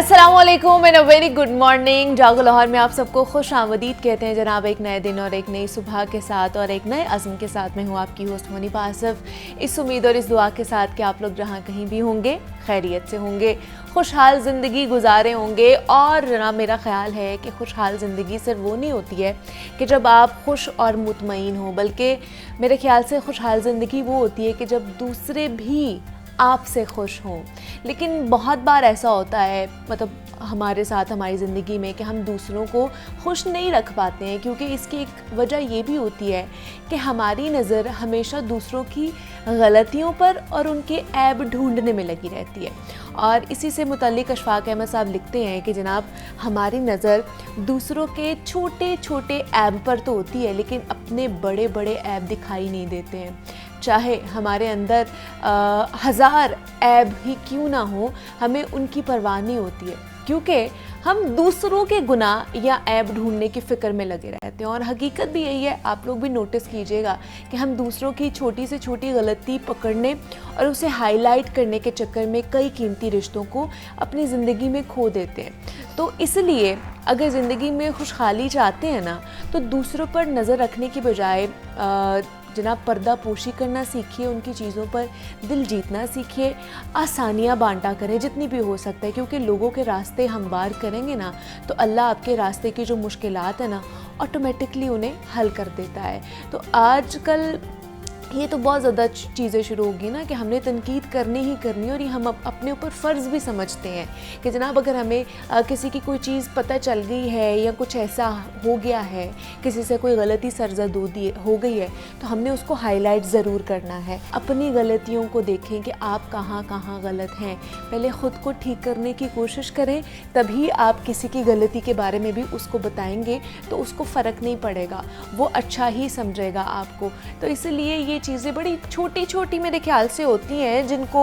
अस्सलामुअलैकुम and a very good morning. जागो लाहौर में आप सबको खुश आमदीद कहते हैं जनाब, एक नए दिन और एक नई सुबह के साथ और एक नए अज़्म के साथ। मैं हूँ आपकी होस्ट मुनीबा आसिफ, इस उम्मीद और इस दुआ के साथ कि आप लोग जहाँ कहीं भी होंगे खैरियत से होंगे, खुशहाल ज़िंदगी गुजारे होंगे। और जनाब मेरा ख़्याल है कि खुशहाल ज़िंदगी सिर्फ वो नहीं होती है कि जब आप खुश और मुतमईन हो, बल्कि मेरे ख़्याल से खुशहाल ज़िंदगी वो होती है कि जब दूसरे भी आपसे खुश हों। लेकिन बहुत बार ऐसा होता है, मतलब हमारे साथ हमारी ज़िंदगी में, कि हम दूसरों को खुश नहीं रख पाते हैं, क्योंकि इसकी एक वजह ये भी होती है कि हमारी नज़र हमेशा दूसरों की गलतियों पर और उनके ऐब ढूंढने में लगी रहती है। और इसी से मुतल्लिक अशफाक अहमद साहब लिखते हैं कि जनाब हमारी नज़र दूसरों के छोटे छोटे ऐब पर तो होती है, लेकिन अपने बड़े बड़े ऐब दिखाई नहीं देते हैं। चाहे हमारे अंदर 1000 ऐब ही क्यों ना हो, हमें उनकी परवाह नहीं होती है, क्योंकि हम दूसरों के गुनाह या ऐब ढूंढने की फ़िक्र में लगे रहते हैं। और हकीकत भी यही है, आप लोग भी नोटिस कीजिएगा कि हम दूसरों की छोटी से छोटी गलती पकड़ने और उसे हाईलाइट करने के चक्कर में कई कीमती रिश्तों को अपनी ज़िंदगी में खो देते हैं। तो इसलिए अगर ज़िंदगी में खुशहाली चाहते हैं ना, तो दूसरों पर नज़र रखने की बजाय जनाब पर्दा पोशी करना सीखिए, उनकी चीज़ों पर दिल जीतना सीखिए, आसानियाँ बांटा करें जितनी भी हो सकता है, क्योंकि लोगों के रास्ते हमवार करेंगे ना तो अल्लाह आपके रास्ते की जो मुश्किलात है ना ऑटोमेटिकली उन्हें हल कर देता है। तो आजकल ये तो बहुत ज़्यादा चीज़ें शुरू होगी ना कि हमने तनकीद करनी ही करनी, और ये हम अपने ऊपर फ़र्ज़ भी समझते हैं कि जनाब अगर हमें किसी की कोई चीज़ पता चल गई है या कुछ ऐसा हो गया है, किसी से कोई गलती सरजद हो गई है, तो हमने उसको हाईलाइट ज़रूर करना है। अपनी गलतियों को देखें कि आप कहाँ कहाँ गलत हैं, पहले ख़ुद को ठीक करने की कोशिश करें, तभी आप किसी की गलती के बारे में भी उसको बताएंगे तो उसको फ़र्क नहीं पड़ेगा, वो अच्छा ही समझेगा आपको। तो इसलिए ये चीज़ें बड़ी छोटी छोटी मेरे ख्याल से होती हैं, जिनको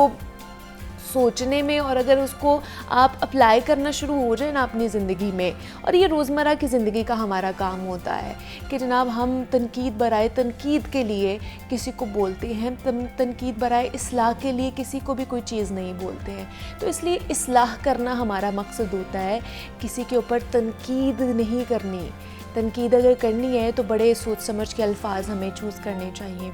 सोचने में और अगर उसको आप अप्लाई करना शुरू हो जाए ना अपनी ज़िंदगी में, और ये रोज़मर्रा की ज़िंदगी का हमारा काम होता है कि जनाब हम तनकीद बराए तनकीद के लिए किसी को बोलते हैं, तनकीद बराए इस्लाह के लिए किसी को भी कोई चीज़ नहीं बोलते हैं। तो इसलिए इस्लाह करना हमारा मकसद होता है, किसी के ऊपर तनकीद नहीं करनी। तनकीद अगर करनी है तो बड़े सोच समझ के अल्फाज हमें चूज़ करने चाहिए,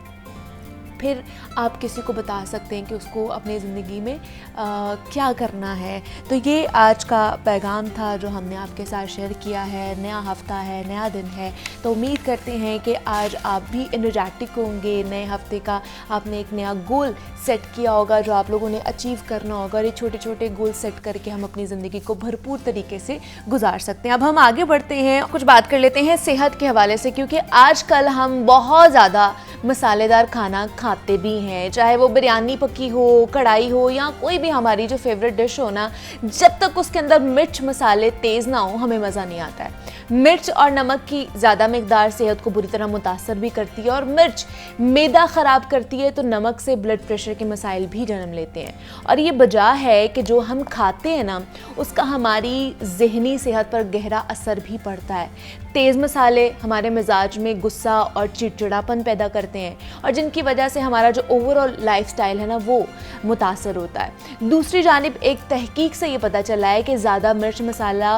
फिर आप किसी को बता सकते हैं कि उसको अपनी ज़िंदगी में क्या करना है। तो ये आज का पैगाम था जो हमने आपके साथ शेयर किया है। नया हफ़्ता है, नया दिन है, तो उम्मीद करते हैं कि आज आप भी एनर्जेटिक होंगे। नए हफ्ते का आपने एक नया गोल सेट किया होगा जो आप लोगों ने अचीव करना होगा, और ये छोटे छोटे गोल सेट करके हम अपनी ज़िंदगी को भरपूर तरीके से गुजार सकते हैं। अब हम आगे बढ़ते हैं, कुछ बात कर लेते हैं सेहत के हवाले से, क्योंकि आजकल हम बहुत ज़्यादा मसालेदार खाना खाते भी हैं, चाहे वो बिरयानी पकी हो, कढ़ाई हो, या कोई भी हमारी जो फेवरेट डिश हो ना, जब तक उसके अंदर मिर्च मसाले तेज़ ना हो हमें मज़ा नहीं आता है। मिर्च और नमक की ज़्यादा मकदार सेहत को बुरी तरह मुतासर भी करती है, और मिर्च मैदा ख़राब करती है, तो नमक से ब्लड प्रेशर के मसाइल भी जन्म लेते हैं। और ये वजह है कि जो हम खाते हैं ना उसका हमारी ज़हनी सेहत पर गहरा असर भी पड़ता है। तेज़ मसाले हमारे मिजाज में गुस्सा और चिड़चिड़ापन पैदा करते हैं, और जिनकी वजह से हमारा जो ओवरऑल लाइफस्टाइल है ना वो मुतासर होता है। दूसरी जानिब एक तहकीक से ये पता चला है कि ज़्यादा मिर्च मसाला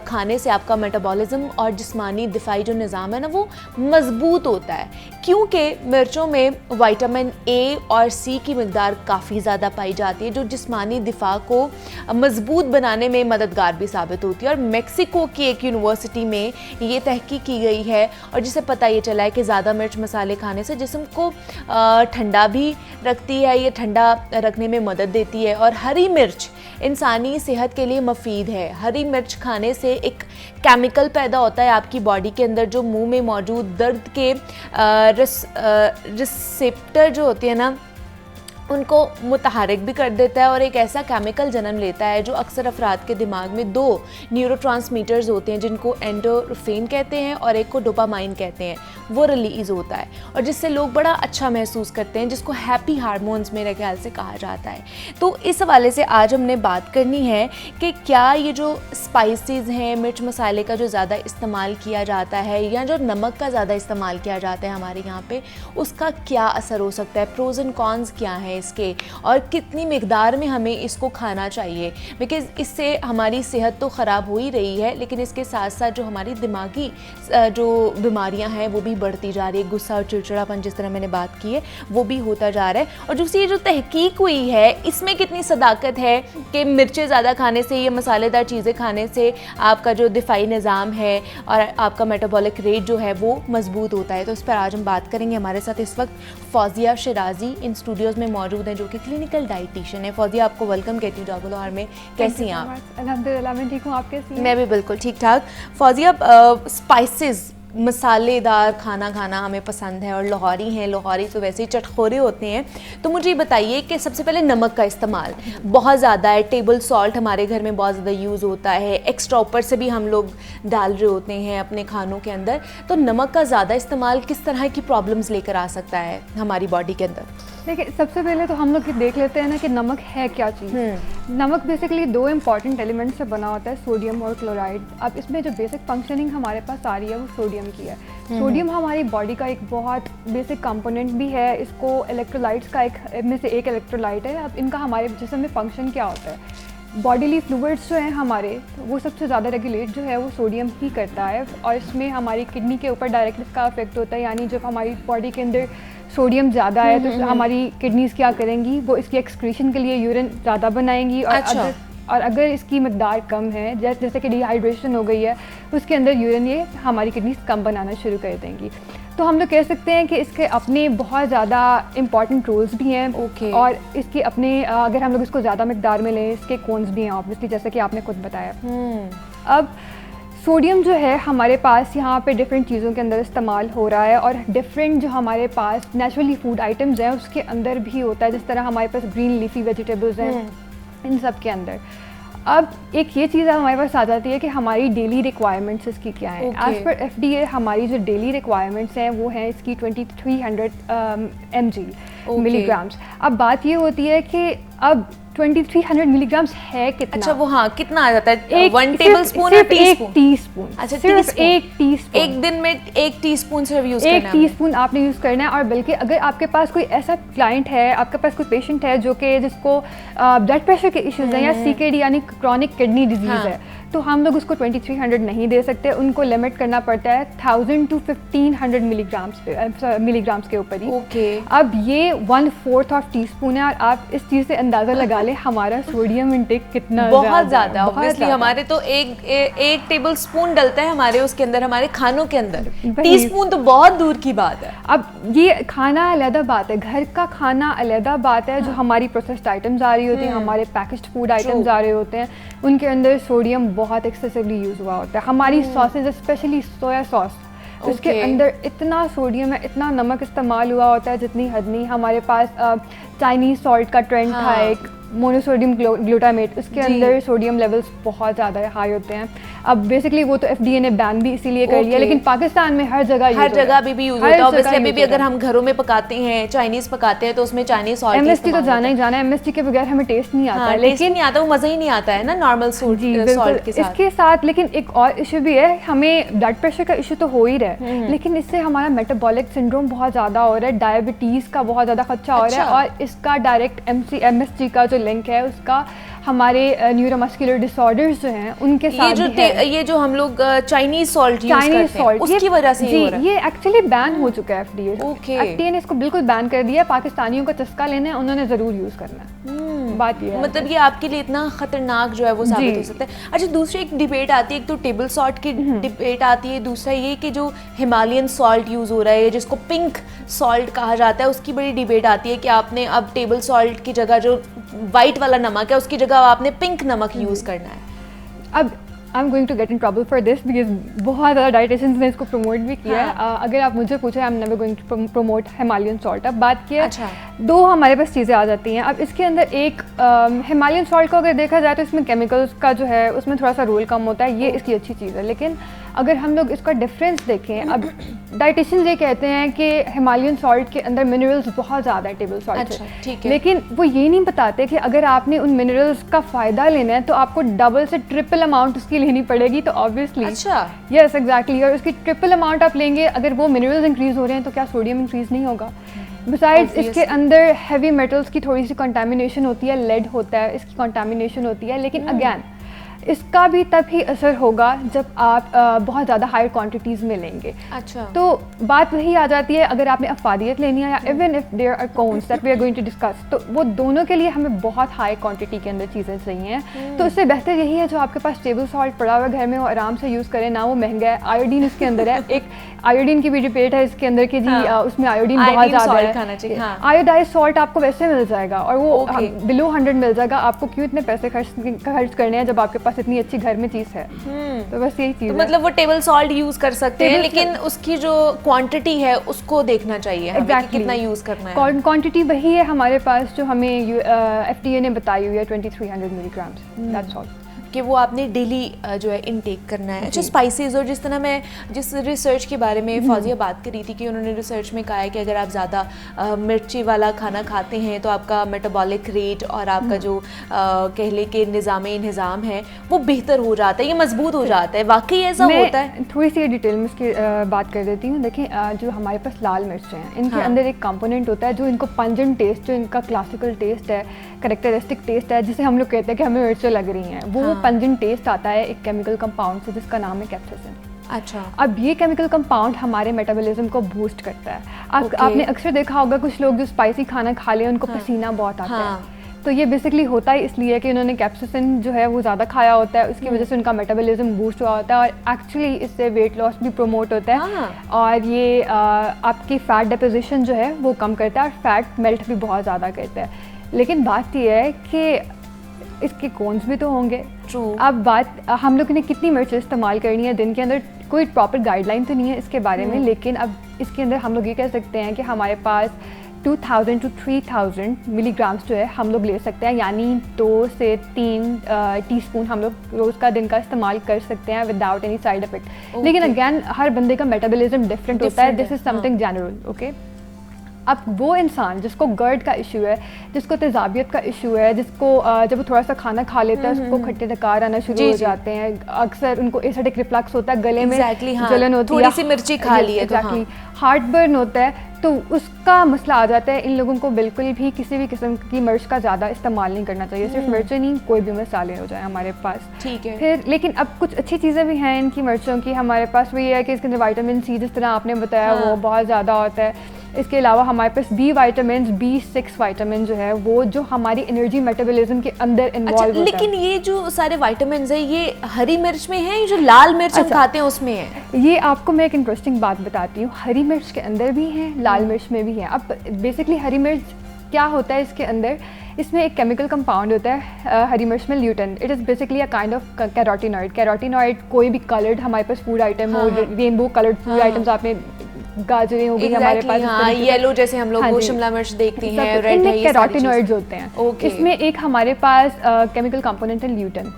खाने से आपका मेटाबॉलिज्म और जिस्मानी दिफाई जो निज़ाम है ना वो मजबूत होता है, क्योंकि मिर्चों में विटामिन ए और सी की मकदार काफ़ी ज़्यादा पाई जाती है, जो जिस्मानी दिफा को मजबूत बनाने में मददगार भी साबित होती है। और मेक्सिको की एक यूनिवर्सिटी में ये तहकीक की गई है, और जिसे पता ये चला है कि ज़्यादा मिर्च मसाले खाने से जिस्म को ठंडा भी रखती है, ये ठंडा रखने में मदद देती है। और हरी मिर्च इंसानी सेहत के लिए मुफीद है। हरी मिर्च खाने से एक केमिकल पैदा होता है आपकी बॉडी के अंदर, जो मुंह में मौजूद दर्द के रिसेप्टर जो होते हैं ना उनको मुतहरिक भी कर देता है, और एक ऐसा केमिकल जन्म लेता है जो अक्सर अफराद के दिमाग में 2 न्यूरोट्रांसमीटर्स होते हैं, जिनको एंडोर्फिन कहते हैं और एक को डोपामाइन कहते हैं, वो रिलीज़ होता है, और जिससे लोग बड़ा अच्छा महसूस करते हैं, जिसको हैप्पी हार्मोन्स मेरे ख्याल से कहा जाता है। तो इस हवाले से आज हमने बात करनी है कि क्या ये जो स्पाइसेस हैं, मिर्च मसाले का जो ज़्यादा इस्तेमाल किया जाता है या जो नमक का ज़्यादा इस्तेमाल किया जाता है हमारे यहाँ पे, उसका क्या असर हो सकता है, प्रोज़ एंड कॉन्स क्या है, हैं इसके और कितनी मिकदार में हमें इसको खाना चाहिए, बिकॉज़ इससे हमारी सेहत तो ख़राब हो ही रही है, लेकिन इसके साथ साथ जो हमारी दिमागी जो बीमारियां हैं वो भी बढ़ती जा रही है। गुस्सा और चिड़चिड़ापन जिस तरह मैंने बात की है वो भी होता जा रहा है। और दूसरी ये जो तहकीक हुई है इसमें कितनी सदाकत है कि मिर्चें ज़्यादा खाने से, ये मसालेदार चीज़ें खाने से आपका जो दिफाई निज़ाम है और आपका मेटाबॉलिक रेट जो है वो मजबूत होता है। तो इस पर आज हम बात करेंगे। हमारे साथ इस वक्त फौजिया शिराजी इन स्टूडियोज़ में मौजूद हैं जो कि क्लिनिकल डाइटिशियन है। फौजिया, आपको वेलकम कहती हूँ जागो लाहौर में। कैसी हैं आप? अल्हम्दुलिल्लाह मैं ठीक हूँ, आप कैसी हैं? मैं भी बिल्कुल ठीक ठाक। फौजिया, स्पाइसेस मसालेदार खाना खाना हमें पसंद है और लाहौरी हैं, लाहौरी तो वैसे ही चटखोरे होते हैं। तो मुझे ये बताइए कि सबसे पहले नमक का इस्तेमाल बहुत ज़्यादा है, टेबल सॉल्ट हमारे घर में बहुत ज़्यादा यूज़ होता है, एक्स्ट्रा ऊपर से भी हम लोग डाल रहे होते हैं अपने खानों के अंदर। तो नमक का ज़्यादा इस्तेमाल किस तरह की प्रॉब्लम्स लेकर आ सकता है हमारी बॉडी के अंदर? देखिए, सबसे पहले तो हम लोग ये देख लेते हैं ना कि नमक है क्या चीज़। नमक बेसिकली 2 इंपॉर्टेंट एलिमेंट से बना होता है, सोडियम और क्लोराइड। अब इसमें जो बेसिक फंक्शनिंग हमारे पास आ रही है वो सोडियम की है। सोडियम हमारी बॉडी का एक बहुत बेसिक कंपोनेंट भी है। इसको इलेक्ट्रोलाइट्स का में से एक इलेक्ट्रोलाइट है। अब इनका हमारे जिस्म में फंक्शन क्या होता है? बॉडीली फ्लूइड्स जो हैं हमारे, वो सबसे ज़्यादा रेगुलेट जो है वो सोडियम ही करता है और इसमें हमारी किडनी के ऊपर डायरेक्ट इसका इफेक्ट होता है। यानी जब हमारी बॉडी के अंदर सोडियम ज़्यादा है तो हमारी किडनीज़ क्या करेंगी, वो इसकी एक्सक्रीशन के लिए यूरिन ज़्यादा बनाएंगी। और अगर इसकी मकदार कम है, जैसे कि डिहाइड्रेशन हो गई है, उसके अंदर यूरिन ये हमारी किडनीज़ कम बनाना शुरू कर देंगी। तो हम लोग कह सकते हैं कि इसके अपने बहुत ज़्यादा इंपॉर्टेंट रोल्स भी हैं। और इसके अपने अगर हम लोग इसको ज़्यादा मकदार में लें, इसके कॉन्स भी हैं ऑब्वियसली, जैसे कि आपने खुद बताया। अब सोडियम जो है हमारे पास यहाँ पे डिफरेंट चीज़ों के अंदर इस्तेमाल हो रहा है और डिफरेंट जो हमारे पास नेचुरली फूड आइटम्स हैं उसके अंदर भी होता है। जिस तरह हमारे पास ग्रीन लीफी वेजिटेबल्स हैं, इन सब के अंदर। अब एक ये चीज़ हमारे पास आ जाती है कि हमारी डेली रिक्वायरमेंट्स इसकी क्या है। एज़ पर FDA हमारी जो डेली रिक्वायरमेंट्स हैं वो हैं इसकी 2300 mg मिलीग्राम्स। अब बात ये होती है कि अब 2300 मिलीग्राम्स है कितना? अच्छा, वो हाँ कितना आ जाता है? 1 टेबलस्पून या टीस्पून? अच्छा, सिर्फ 1 टीस्पून। एक दिन में 1 टीस्पून सिर्फ यूज़ करना है? 1 टीस्पून आपने यूज़ करना है। और बल्कि अगर आपके पास कोई ऐसा क्लाइंट है, आपके पास कोई पेशेंट है जो कि जिसको ब्लड प्रेशर के इश्यूज़ हैं या CKD यानी क्रॉनिक किडनी डिजीज़ है, तो हम लोग उसको 2300 नहीं दे सकते। उनको लिमिट करना पड़ता है 1000 to 1500 मिलीग्राम्स के ऊपर ही। अब ये 1/4 ऑफ टीस्पून है और आप इस चीज़ से अंदाज़ा लगा लें हमारा सोडियम इंटेक कितना बहुत ज़्यादा। ऑब्वियसली हमारे तो एक टेबल स्पून डलता है हमारे उसके अंदर, हमारे खानों के अंदर। टीस्पून तो बहुत दूर की बात है। अब ये खाना अलहदा बात है, घर का खाना अलहदा बात है। जो हमारी प्रोसेस्ड आइटम्स आ रही होती हैं, हमारे पैकेज्ड फूड आइटम्स आ रहे होते हैं, उनके अंदर सोडियम बहुत एक्सेसिवली यूज़ हुआ होता है। हमारी सॉसेज स्पेशली सोया सॉस, उसके अंदर इतना सोडियम है, इतना नमक इस्तेमाल हुआ होता है जितनी हद नहीं। हमारे पास चाइनीज़ सॉल्ट का ट्रेंड था एक, मोनोसोडियम ग्लूटामेट, उसके अंदर सोडियम लेवल्स बहुत ज़्यादा हाई होते हैं। अब बेसिकली वो तो FDA ने बैन भी इसीलिए कर लिया, लेकिन पाकिस्तान में हर जगह भी यूज़ होता है। ऑब्वियसली अभी भी अगर हम घरों में पकाते हैं, चाइनीज़ पकाते हैं, तो उसमें चाइनीज़ सॉल्ट MSG तो जाना ही जाना है। MSG के बगैर हमें टेस्ट नहीं आता, लेकिन नहीं आता, वो मज़ा ही नहीं आता है ना नॉर्मल सॉल्ट के साथ। इसके साथ लेकिन एक और इशू भी है, हमें ब्लड प्रेशर का इशू तो हो ही रहा है, लेकिन इससे हमारा मेटाबॉलिक सिंड्रोम बहुत ज़्यादा हो रहा है, डायबिटीज़ का बहुत ज़्यादा खर्चा हो रहा है। और इसका डायरेक्ट MSG का जो लिंक है उसका हमारे न्यूरोमस्कुलर डिसऑर्डर्स जो हैं उनके साथ ये जो हम लोग चाइनीज सॉल्ट यूज करते हैं उसकी वजह से हो रहा है। ये एक्चुअली बैन हो चुका है FDA ने इसको बिल्कुल बैन कर दिया। पाकिस्तानियों का चस्का लेना है, उन्होंने ज़रूर यूज़ करना है। बात ये मतलब ये आपके लिए इतना खतरनाक जो है वो साबित हो सकता है। अच्छा, दूसरी एक डिबेट आती है, एक तो टेबल सॉल्ट की डिबेट आती है, दूसरा ये कि जो हिमालयन सॉल्ट यूज़ हो रहा है जिसको पिंक सॉल्ट कहा जाता है, उसकी बड़ी डिबेट आती है कि आपने अब टेबल सॉल्ट की जगह जो वाइट वाला नमक है उसकी जगह आपने पिंक नमक यूज़ करना है। अब I am going to get in trouble for this because बहुत ज़्यादा डाइटिशियंस ने इसको प्रमोट भी किया है। अगर आप मुझे पूछे, I am never going to promote Himalayan salt. अब बात किया, दो हमारे पास चीज़ें आ जाती हैं। अब इसके अंदर एक हिमालयन सॉल्ट को अगर देखा जाए तो इसमें केमिकल्स का जो है उसमें थोड़ा सा रोल कम होता है, ये इसकी अच्छी चीज़ है। लेकिन अगर हम लोग इसका डिफरेंस देखें, अब डाइटिशियंस ये कहते हैं कि हिमालयन सॉल्ट के अंदर मिनरल्स बहुत ज़्यादा है टेबल सॉल्ट से, लेकिन वो ये नहीं बताते कि अगर आपने उन मिनरल्स का फ़ायदा लेना है तो आपको डबल से ट्रिपल अमाउंट उसकी लेनी पड़ेगी। तो ऑब्वियसली यस एग्जैक्टली, और उसकी ट्रिपल अमाउंट आप लेंगे, अगर वो मिनरल्स इंक्रीज़ हो रहे हैं तो क्या सोडियम इंक्रीज़ नहीं होगा? बिसाइड्स इसके अंदर हैवी मेटल्स की थोड़ी सी कंटामिनेशन होती है, लेड होता है, इसकी कंटामिनेशन होती है, लेकिन अगेन इसका भी तब ही असर होगा जब आप बहुत ज़्यादा हाई क्वांटिटीज़ में लेंगे। अच्छा, तो बात वही आ जाती है, अगर आपने अफादियत लेनी है या even if there are cons that we are going to discuss, तो वो दोनों के लिए हमें बहुत हाई क्वांटिटी के अंदर चीज़ें चाहिए। तो उससे बेहतर यही है जो आपके पास टेबल सॉल्ट पड़ा हुआ घर में वो आराम से यूज़ करें, ना वो महंगा है, आयोडीन इसके अंदर है, एक आयोडीन की भी डिबेट है इसके अंदर कि जी उसमें आयोडीन बहुत ज़्यादा है। आयोडाइज सॉल्ट आपको वैसे मिल जाएगा और वो बिलो 100 मिल जाएगा, आपको क्यों इतने पैसे खर्च करने हैं जब आपके पास इतनी अच्छी घर में चीज़ है। तो बस यही चीज़ तो मतलब वो टेबल सॉल्ट यूज कर सकते हैं, लेकिन उसकी जो क्वांटिटी है उसको देखना चाहिए हमें कि कितना यूज करना है। क्वांटिटी वही है हमारे पास जो हमें FDA ने बताई हुई है 2300 मिलीग्राम, दैट्स ऑल, कि वो आपने डेली जो है इनटेक करना है। अच्छा, स्पाइसेस, और जिस तरह मैं जिस रिसर्च के बारे में फौजिया बात कर रही थी कि उन्होंने रिसर्च में कहा है कि अगर आप ज़्यादा मिर्ची वाला खाना खाते हैं तो आपका मेटाबॉलिक रेट और आपका जो कह ले के निज़ाम है वो बेहतर हो जाता है, ये मजबूत हो जाता है। वाकई ऐसा होता है? थोड़ी सी डिटेल में इसकी बात कर देती हूँ। देखिए, जो हमारे पास लाल मिर्च हैं, इनके अंदर एक कंपोनेंट होता है जो इनको पंजेंट टेस्ट, जो इनका क्लासिकल टेस्ट है, कैरेक्टरिस्टिक टेस्ट है, जिसे हम लोग कहते हैं कि हमें मिर्चें लग रही हैं, वो पंजेंट टेस्ट आता है एक केमिकल कंपाउंड से जिसका नाम है कैप्साइसिन। अच्छा, अब ये केमिकल कंपाउंड हमारे मेटाबॉलिज्म को बूस्ट करता है। आपने अक्सर देखा होगा कुछ लोग जो स्पाइसी खाना खा लें उनको पसीना बहुत आता है, तो ये बेसिकली होता है इसलिए कि उन्होंने कैप्साइसिन जो है वो ज़्यादा खाया होता है, उसकी वजह से उनका मेटाबॉलिज्म बूस्ट हुआ होता है और एक्चुअली इससे वेट लॉस भी प्रमोट होता है और ये आपकी फ़ैट डिपोजिशन जो है वो कम करता है और फैट मेल्ट भी बहुत ज़्यादा करता है। लेकिन बात ये है कि इसके कॉन्स भी तो होंगे। अब बात हम लोग ने कितनी मिर्चें इस्तेमाल करनी है दिन के अंदर, कोई प्रॉपर गाइडलाइन तो नहीं है इसके बारे में, लेकिन अब इसके अंदर हम लोग ये कह सकते हैं कि हमारे पास 2000 to 3000 मिलीग्राम्स जो है हम लोग ले सकते हैं, यानी 2 से 3 टीस्पून हम लोग रोज़ का दिन का इस्तेमाल कर सकते हैं विदाउट एनी साइड इफेक्ट। लेकिन अगेन हर बंदे का मेटाबॉलिज्म डिफरेंट होता है, this is something general, okay. अब वो इंसान जिसको गर्ड का इशू है, जिसको तेज़ाबियत का इशू है, जिसको जब वो थोड़ा सा खाना खा लेता है उसको खट्टे डकार आना शुरू हो जाते हैं, अक्सर उनको एसिडिक रिफ्लक्स होता है, गले में जलन होती है, थोड़ी सी मिर्ची खा ली है तो हार्ट बर्न होता है, तो उसका मसला आ जाता है। इन लोगों को बिल्कुल भी किसी भी किस्म की मिर्च का ज़्यादा इस्तेमाल नहीं करना चाहिए, सिर्फ मिर्चें नहीं, कोई भी मसाले हो जाए हमारे पास, ठीक है। फिर लेकिन अब कुछ अच्छी चीज़ें भी हैं इनकी मिर्चों की हमारे पास, वो ये है कि इसके अंदर विटामिन सी जिस तरह आपने बताया वो बहुत ज़्यादा होता है। इसके अलावा हमारे पास बी विटामिन, B6 विटामिन जो है वो जो हमारी एनर्जी मेटाबॉलिज्म के अंदर इन्वॉल्व होता है। लेकिन ये जो सारे विटामिन है ये हरी मिर्च में है, ये जो लाल मिर्च हम खाते हैं उसमें है? ये आपको मैं एक इंटरेस्टिंग बात बताती हूँ, हरी मिर्च के अंदर भी है, लाल मिर्च में भी है। अब बेसिकली हरी मिर्च क्या होता है इसके अंदर, इसमें एक केमिकल कंपाउंड होता है हरी मिर्च में, lutein. It is basically a kind of carotenoid. Carotenoid कोई भी कलर्ड हमारे पास फूड आइटम हो, रेनबो कलर्ड फूड आइटम्स आपने गाजरें हो गई हमारे पास, येलो जैसे हम लोग वो शिमला मिर्च देखते हैं, रेड है, ये कैरोटीनॉइड्स होते हैं। इसमें एक हमारे पास केमिकल कंपोनेंट है ल्यूटेन।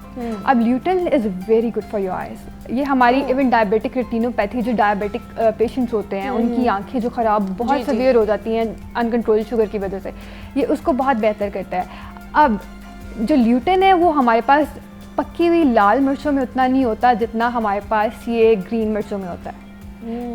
अब lutein is very good for your eyes. ये हमारी इवन डायबिटिक रेटिनोपैथी, जो डायबिटिक पेशेंट्स होते हैं उनकी आंखें जो ख़राब बहुत सीवियर हो जाती हैं अनकंट्रोल शुगर की वजह से, ये उसको बहुत बेहतर करता है। अब जो ल्यूटेन है वो हमारे पास पक्की हुई लाल मिर्चों में उतना नहीं होता जितना हमारे पास ये ग्रीन मिर्चों में होता है।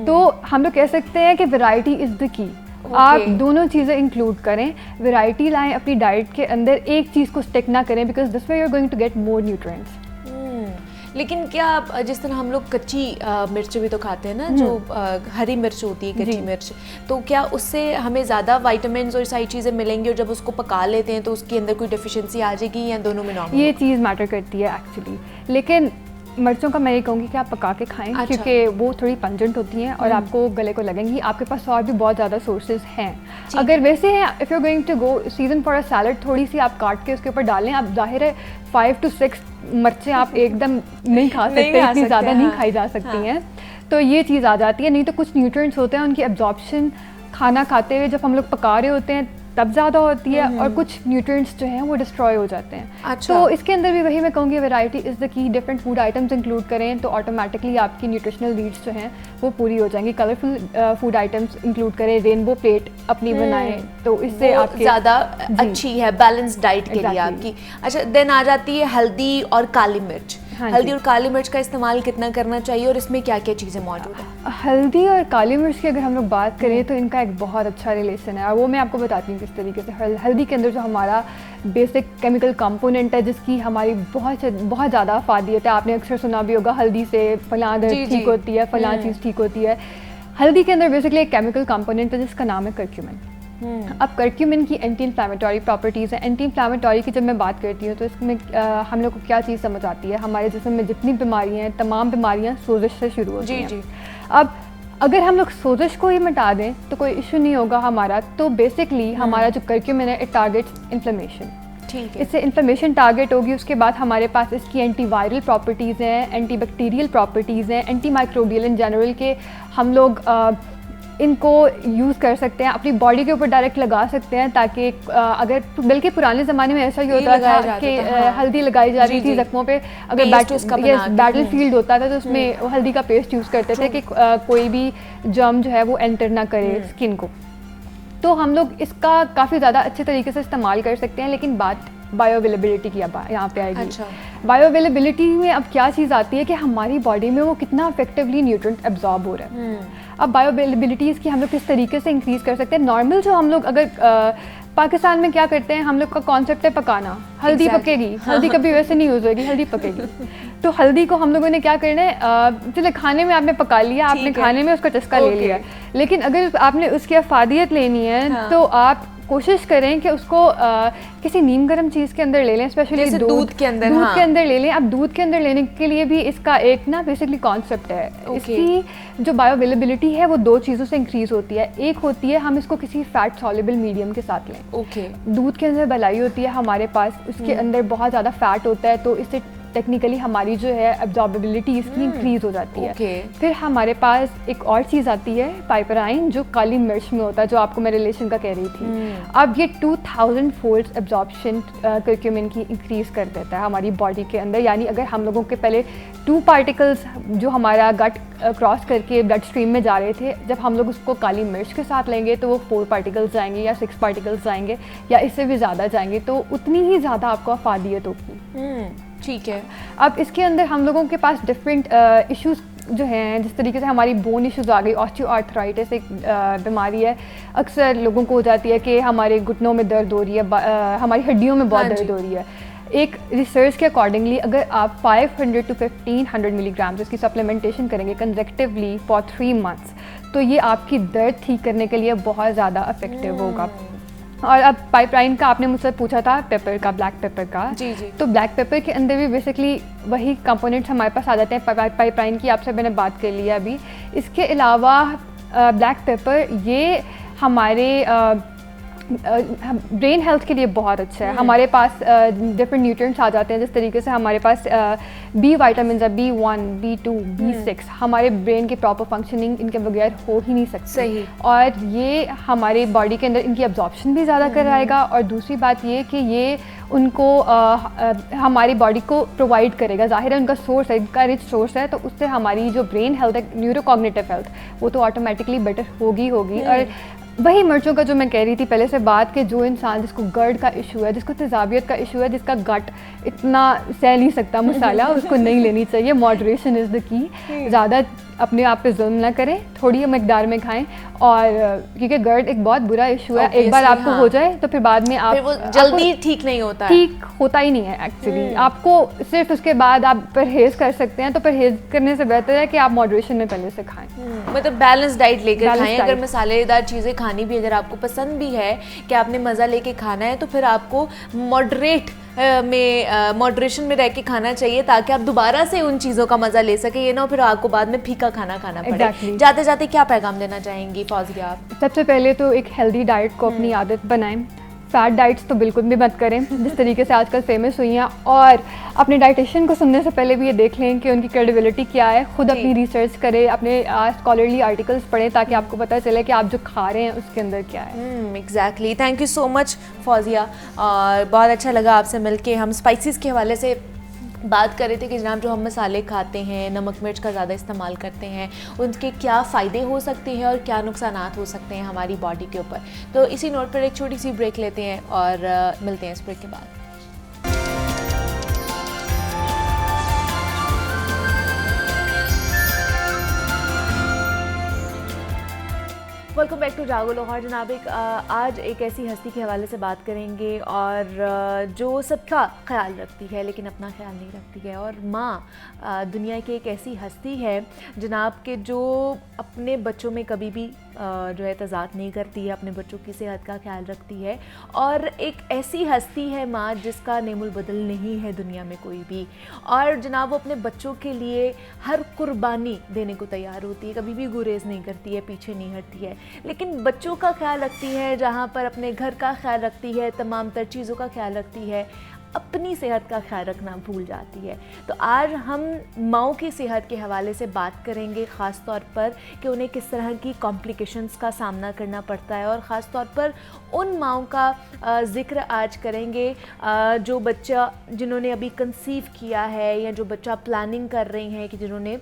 तो हम लोग कह सकते हैं कि वैरायटी इज़ द की। आप दोनों चीज़ें इंक्लूड करें, वैरायटी लाएं अपनी डाइट के अंदर, एक चीज़ को स्टिक ना करें, because this way you are going to get more nutrients. लेकिन क्या जिस तरह हम लोग कच्ची मिर्च भी तो खाते हैं ना, जो हरी मिर्च होती है, कच्ची मिर्च, तो क्या उससे हमें ज़्यादा विटामिन्स और सारी चीज़ें मिलेंगी और जब उसको पका लेते हैं तो उसके अंदर कोई डेफिशिएंसी आ जाएगी या दोनों में नॉर्मल? ये चीज़ मैटर करती है एक्चुअली, लेकिन मिर्चों का मैं ये कहूँगी कि आप पका के खाएं। अच्छा। क्योंकि वो थोड़ी पंजेंट होती हैं और आपको गले को लगेंगी। आपके पास और भी बहुत ज़्यादा सोर्सेज हैं। अगर वैसे हैं, if you are going to go season for a salad, थोड़ी सी आप काट के उसके ऊपर डालें। आप जाहिर है 5 to 6 मिर्चें आप एकदम नहीं खा सकते, इतनी ज़्यादा नहीं खाई जा सकती हैं, तो ये चीज़ आ जाती है। नहीं तो कुछ न्यूट्रिएंट्स होते हैं, उनकी एब्जॉर्प्शन खाना खाते हुए जब हम लोग पका रहे होते हैं तब ज़्यादा होती है और कुछ न्यूट्रिएंट्स जो हैं वो डिस्ट्रॉय हो जाते हैं। अच्छा। तो इसके अंदर भी वही मैं कहूँगी, variety is the key. Different food items include करें तो ऑटोमेटिकली आपकी न्यूट्रिशनल नीड्स जो हैं वो पूरी हो जाएंगी। कलरफुल फूड आइटम्स इंक्लूड करें, रेनबो प्लेट अपनी बनाएं, तो इससे आपके ज़्यादा अच्छी है बैलेंस डाइट के लिए आपकी। अच्छा, देन आ जाती है हल्दी और काली मिर्च। हाँ जी। हल्दी और काली मिर्च का इस्तेमाल कितना करना चाहिए और इसमें क्या क्या चीज़ें मौजूद हैं? हल्दी और काली मिर्च की अगर हम लोग बात करें तो इनका एक बहुत अच्छा रिलेशन है और वो मैं आपको बताती हूँ किस तरीके से। हल्दी के अंदर जो हमारा बेसिक केमिकल कंपोनेंट है जिसकी हमारी बहुत ज़्यादा अफादियत है, आपने अक्सर सुना भी होगा हल्दी से फलां दर्द ठीक होती है, फलां चीज़ ठीक होती है। हल्दी के अंदर बेसिकली एक केमिकल कंपोनेंट है जिसका नाम है कर्क्यूमिन। अब कर्क्यूमिन की एंटी इन्फ्लामेटरी प्रॉपर्टीज़ है। एंटी इन्फ्लामेटरी की जब मैं बात करती हूँ तो इसमें हम लोग को क्या चीज़ समझ आती है, हमारे जिस्म में जितनी बीमारियाँ हैं तमाम बीमारियाँ सोजिश से शुरू होती हैं। जी। अब अगर हम लोग सोजिश को ही मिटा दें तो कोई इशू नहीं होगा हमारा। तो बेसिकली हमारा जो कर्क्यूमिन है इट टारगेट्स इन्फ्लेमेशन। ठीक है। इससे इन्फ्लेमेशन टारगेट होगी। उसके बाद हमारे पास इसकी एंटी वायरल प्रॉपर्टीज़ हैं, एंटी बैक्टीरियल प्रॉपर्टीज़ हैं, एंटी माइक्रोबियल इन जनरल के हम लोग इनको यूज़ कर सकते हैं, अपनी बॉडी के ऊपर डायरेक्ट लगा सकते हैं ताकि अगर बल्कि पुराने ज़माने में ऐसा ही होता था कि हल्दी लगाई जा रही थी जख्मों पे। अगर बैटल फील्ड होता था तो उसमें हल्दी का पेस्ट यूज़ करते थे कि कोई भी जर्म जो है वो एंटर ना करे स्किन को। तो हम लोग इसका काफ़ी ज़्यादा अच्छे तरीके से इस्तेमाल कर सकते हैं। लेकिन बात बायोअवेलेबिलिटी की यहाँ पे आएगी। अच्छा। बायोअवेलेबिलिटी में अब क्या चीज़ आती है कि हमारी बॉडी में वो कितना इफेक्टिवली न्यूट्रिएंट एब्जॉर्ब हो रहा है। अब बायोअवेलेबिलिटी इसकी हम लोग किस तरीके से इंक्रीज़ कर सकते हैं। नॉर्मल जो हम लोग अगर पाकिस्तान में क्या करते हैं, हम लोग का कॉन्सेप्ट है पकाना, हल्दी पकेगी, हल्दी कभी वैसे नहीं यूज़ होगी, हल्दी पकेगी। तो हल्दी को हम लोगों ने क्या करना है, चलो खाने में आपने पका लिया, आपने खाने में उसका चस्का ले लिया, लेकिन अगर आपने उसकी अफादियत लेनी है तो आप कोशिश करें कि उसको किसी नीम गर्म चीज़ के अंदर ले लें, स्पेशली दूध के अंदर ले लें। अब दूध के अंदर लेने के लिए भी इसका एक ना बेसिकली कॉन्सेप्ट है। इसकी जो बायोअवेलेबिलिटी है वो दो चीज़ों से इंक्रीज़ होती है। एक होती है हम इसको किसी फैट सॉल्युबल मीडियम के साथ लें। दूध के अंदर बलाई होती है हमारे पास, उसके अंदर बहुत ज़्यादा फैट होता है तो इससे टेक्निकली हमारी जो है एब्जॉर्बेबिलिटी इसकी इंक्रीज़ हो जाती है। फिर हमारे पास एक और चीज़ आती है पाइपराइन, जो काली मिर्च में होता है, जो आपको मैं रिलेशन का कह रही थी। अब ये 2000 फोल्ड्स एब्जॉर्प्शन कर्क्यूमिन की इंक्रीज़ कर देता है हमारी बॉडी के अंदर। यानी अगर हम लोगों के पहले 2 पार्टिकल्स जो हमारा गट क्रॉस करके ब्लड स्ट्रीम में जा रहे थे, जब हम लोग उसको काली मिर्च के साथ लेंगे तो वो 4 पार्टिकल्स जाएंगे या 6 पार्टिकल्स जाएंगे या इससे भी ज़्यादा जाएंगे, तो उतनी ही ज़्यादा आपको अफादियत होगी। ठीक है। अब इसके अंदर हम लोगों के पास डिफरेंट इश्यूज जो हैं, जिस तरीके से हमारी बोन इश्यूज आ गई, ऑस्टियोआर्थराइटिस एक बीमारी है, अक्सर लोगों को हो जाती है कि हमारे घुटनों में दर्द हो रही है, हमारी हड्डियों में बहुत दर्द हो रही है। एक रिसर्च के अकॉर्डिंगली अगर आप 500 to 1500 मिलीग्राम इसकी सप्लीमेंटेशन करेंगे कंसेक्टिवली फॉर 3 मंथ्स तो ये आपकी दर्द ठीक करने के लिए बहुत ज़्यादा इफेक्टिव होगा। और अब पाइपराइन का आपने मुझसे पूछा था, पेपर का, ब्लैक पेपर का। जी। तो ब्लैक पेपर के अंदर भी बेसिकली वही कंपोनेंट्स हमारे पास आ जाते हैं। पाइपराइन की आपसे मैंने बात कर लिया अभी। इसके अलावा ब्लैक पेपर ये हमारे ब्रेन हेल्थ के लिए बहुत अच्छा है। हमारे पास डिफरेंट न्यूट्रिएंट्स आ जाते हैं, जिस तरीके से हमारे पास बी वाइटामिन है, B1, B2, B6, हमारे ब्रेन की प्रॉपर फंक्शनिंग इनके बगैर हो ही नहीं सकती। सही। और ये हमारे बॉडी के अंदर इनकी एब्जॉर्प्शन भी ज़्यादा कराएगा और दूसरी बात ये कि ये उनको हमारी बॉडी को प्रोवाइड करेगा। ज़ाहिर है उनका सोर्स है, इनका रिच सोर्स है, तो उससे हमारी जो ब्रेन हेल्थ है, न्यूरोकॉग्निटिव हेल्थ, वो तो ऑटोमेटिकली बेटर होगी। और वही मिर्चों का जो मैं कह रही थी पहले से बात, कि जो इंसान जिसको गर्ड का इशू है, जिसको तेजाबियत का इशू है, जिसका गट इतना सह नहीं सकता मसाला, उसको नहीं लेनी चाहिए। Moderation is the key. ज़्यादा अपने आप पे जुल्म ना करें, थोड़ी मकदार में खाएं। और क्योंकि गर्ड एक बहुत बुरा इशू है, एक बार आपको हो जाए तो फिर बाद में आप वो जल्दी ठीक नहीं होता है। ठीक होता ही नहीं है एक्चुअली। आपको सिर्फ उसके बाद आप परहेज़ कर सकते हैं, तो परहेज़ करने से बेहतर है कि आप मॉडरेशन में पहले से खाएं। मतलब बैलेंस डाइट लेकर खाएं। अगर मसालेदार चीज़ें खानी भी अगर आपको पसंद भी है कि आपने मज़ा लेके खाना है, तो फिर आपको मॉडरेशन में रह के खाना चाहिए, ताकि आप दोबारा से उन चीज़ों का मज़ा ले सके। ये ना फिर आपको बाद में फीका खाना पड़े। जाते जाते क्या पैगाम देना चाहेंगी फौजिया आप? सबसे पहले तो एक हेल्दी डाइट को अपनी आदत बनाएं। फैट डाइट्स तो बिल्कुल भी मत करें, जिस तरीके से आजकल फेमस हुई हैं। और अपने डाइटिशियन को सुनने से पहले भी ये देख लें कि उनकी क्रेडिबिलिटी क्या है। खुद अपनी रिसर्च करें, अपने स्कॉलरली आर्टिकल्स पढ़ें, ताकि आपको पता चले कि आप जो खा रहे हैं उसके अंदर क्या है। Exactly. Thank you so much Fauzia, और बहुत अच्छा लगा आपसे मिलके। हम स्पाइसेस के हवाले से बात कर रहे थे कि जनाब जो हम मसाले खाते हैं, नमक मिर्च का ज़्यादा इस्तेमाल करते हैं, उनके क्या फ़ायदे हो सकते हैं और क्या नुकसानात हो सकते हैं हमारी बॉडी के ऊपर। तो इसी नोट पर एक छोटी सी ब्रेक लेते हैं और मिलते हैं इस ब्रेक के बाद। वेलकम बैक टू जागो लाहौर। जनाब आज एक ऐसी हस्ती के हवाले से बात करेंगे और जो सबका ख्याल रखती है लेकिन अपना ख्याल नहीं रखती है। और माँ दुनिया की एक ऐसी हस्ती है जनाब के जो अपने बच्चों में कभी भी जो है तज़ाद नहीं करती है, अपने बच्चों की सेहत का ख्याल रखती है। और एक ऐसी हस्ती है माँ जिसका नेमुल बदल नहीं है दुनिया में कोई भी। और जनाब वो अपने बच्चों के लिए हर कुर्बानी देने को तैयार होती है, कभी भी गुरेज नहीं करती है, पीछे नहीं हटती है, लेकिन बच्चों का ख्याल रखती है। जहाँ पर अपने घर का ख्याल रखती है, तमाम तर चीज़ों का ख्याल रखती है, अपनी सेहत का ख्याल रखना भूल जाती है। तो आज हम माओं की सेहत के हवाले से बात करेंगे, ख़ास तौर पर कि उन्हें किस तरह की कॉम्प्लिकेशंस का सामना करना पड़ता है। और ख़ास तौर पर उन माओं का ज़िक्र आज करेंगे जो बच्चा जिन्होंने अभी कंसीव किया है या जो बच्चा प्लानिंग कर रही हैं कि जिन्होंने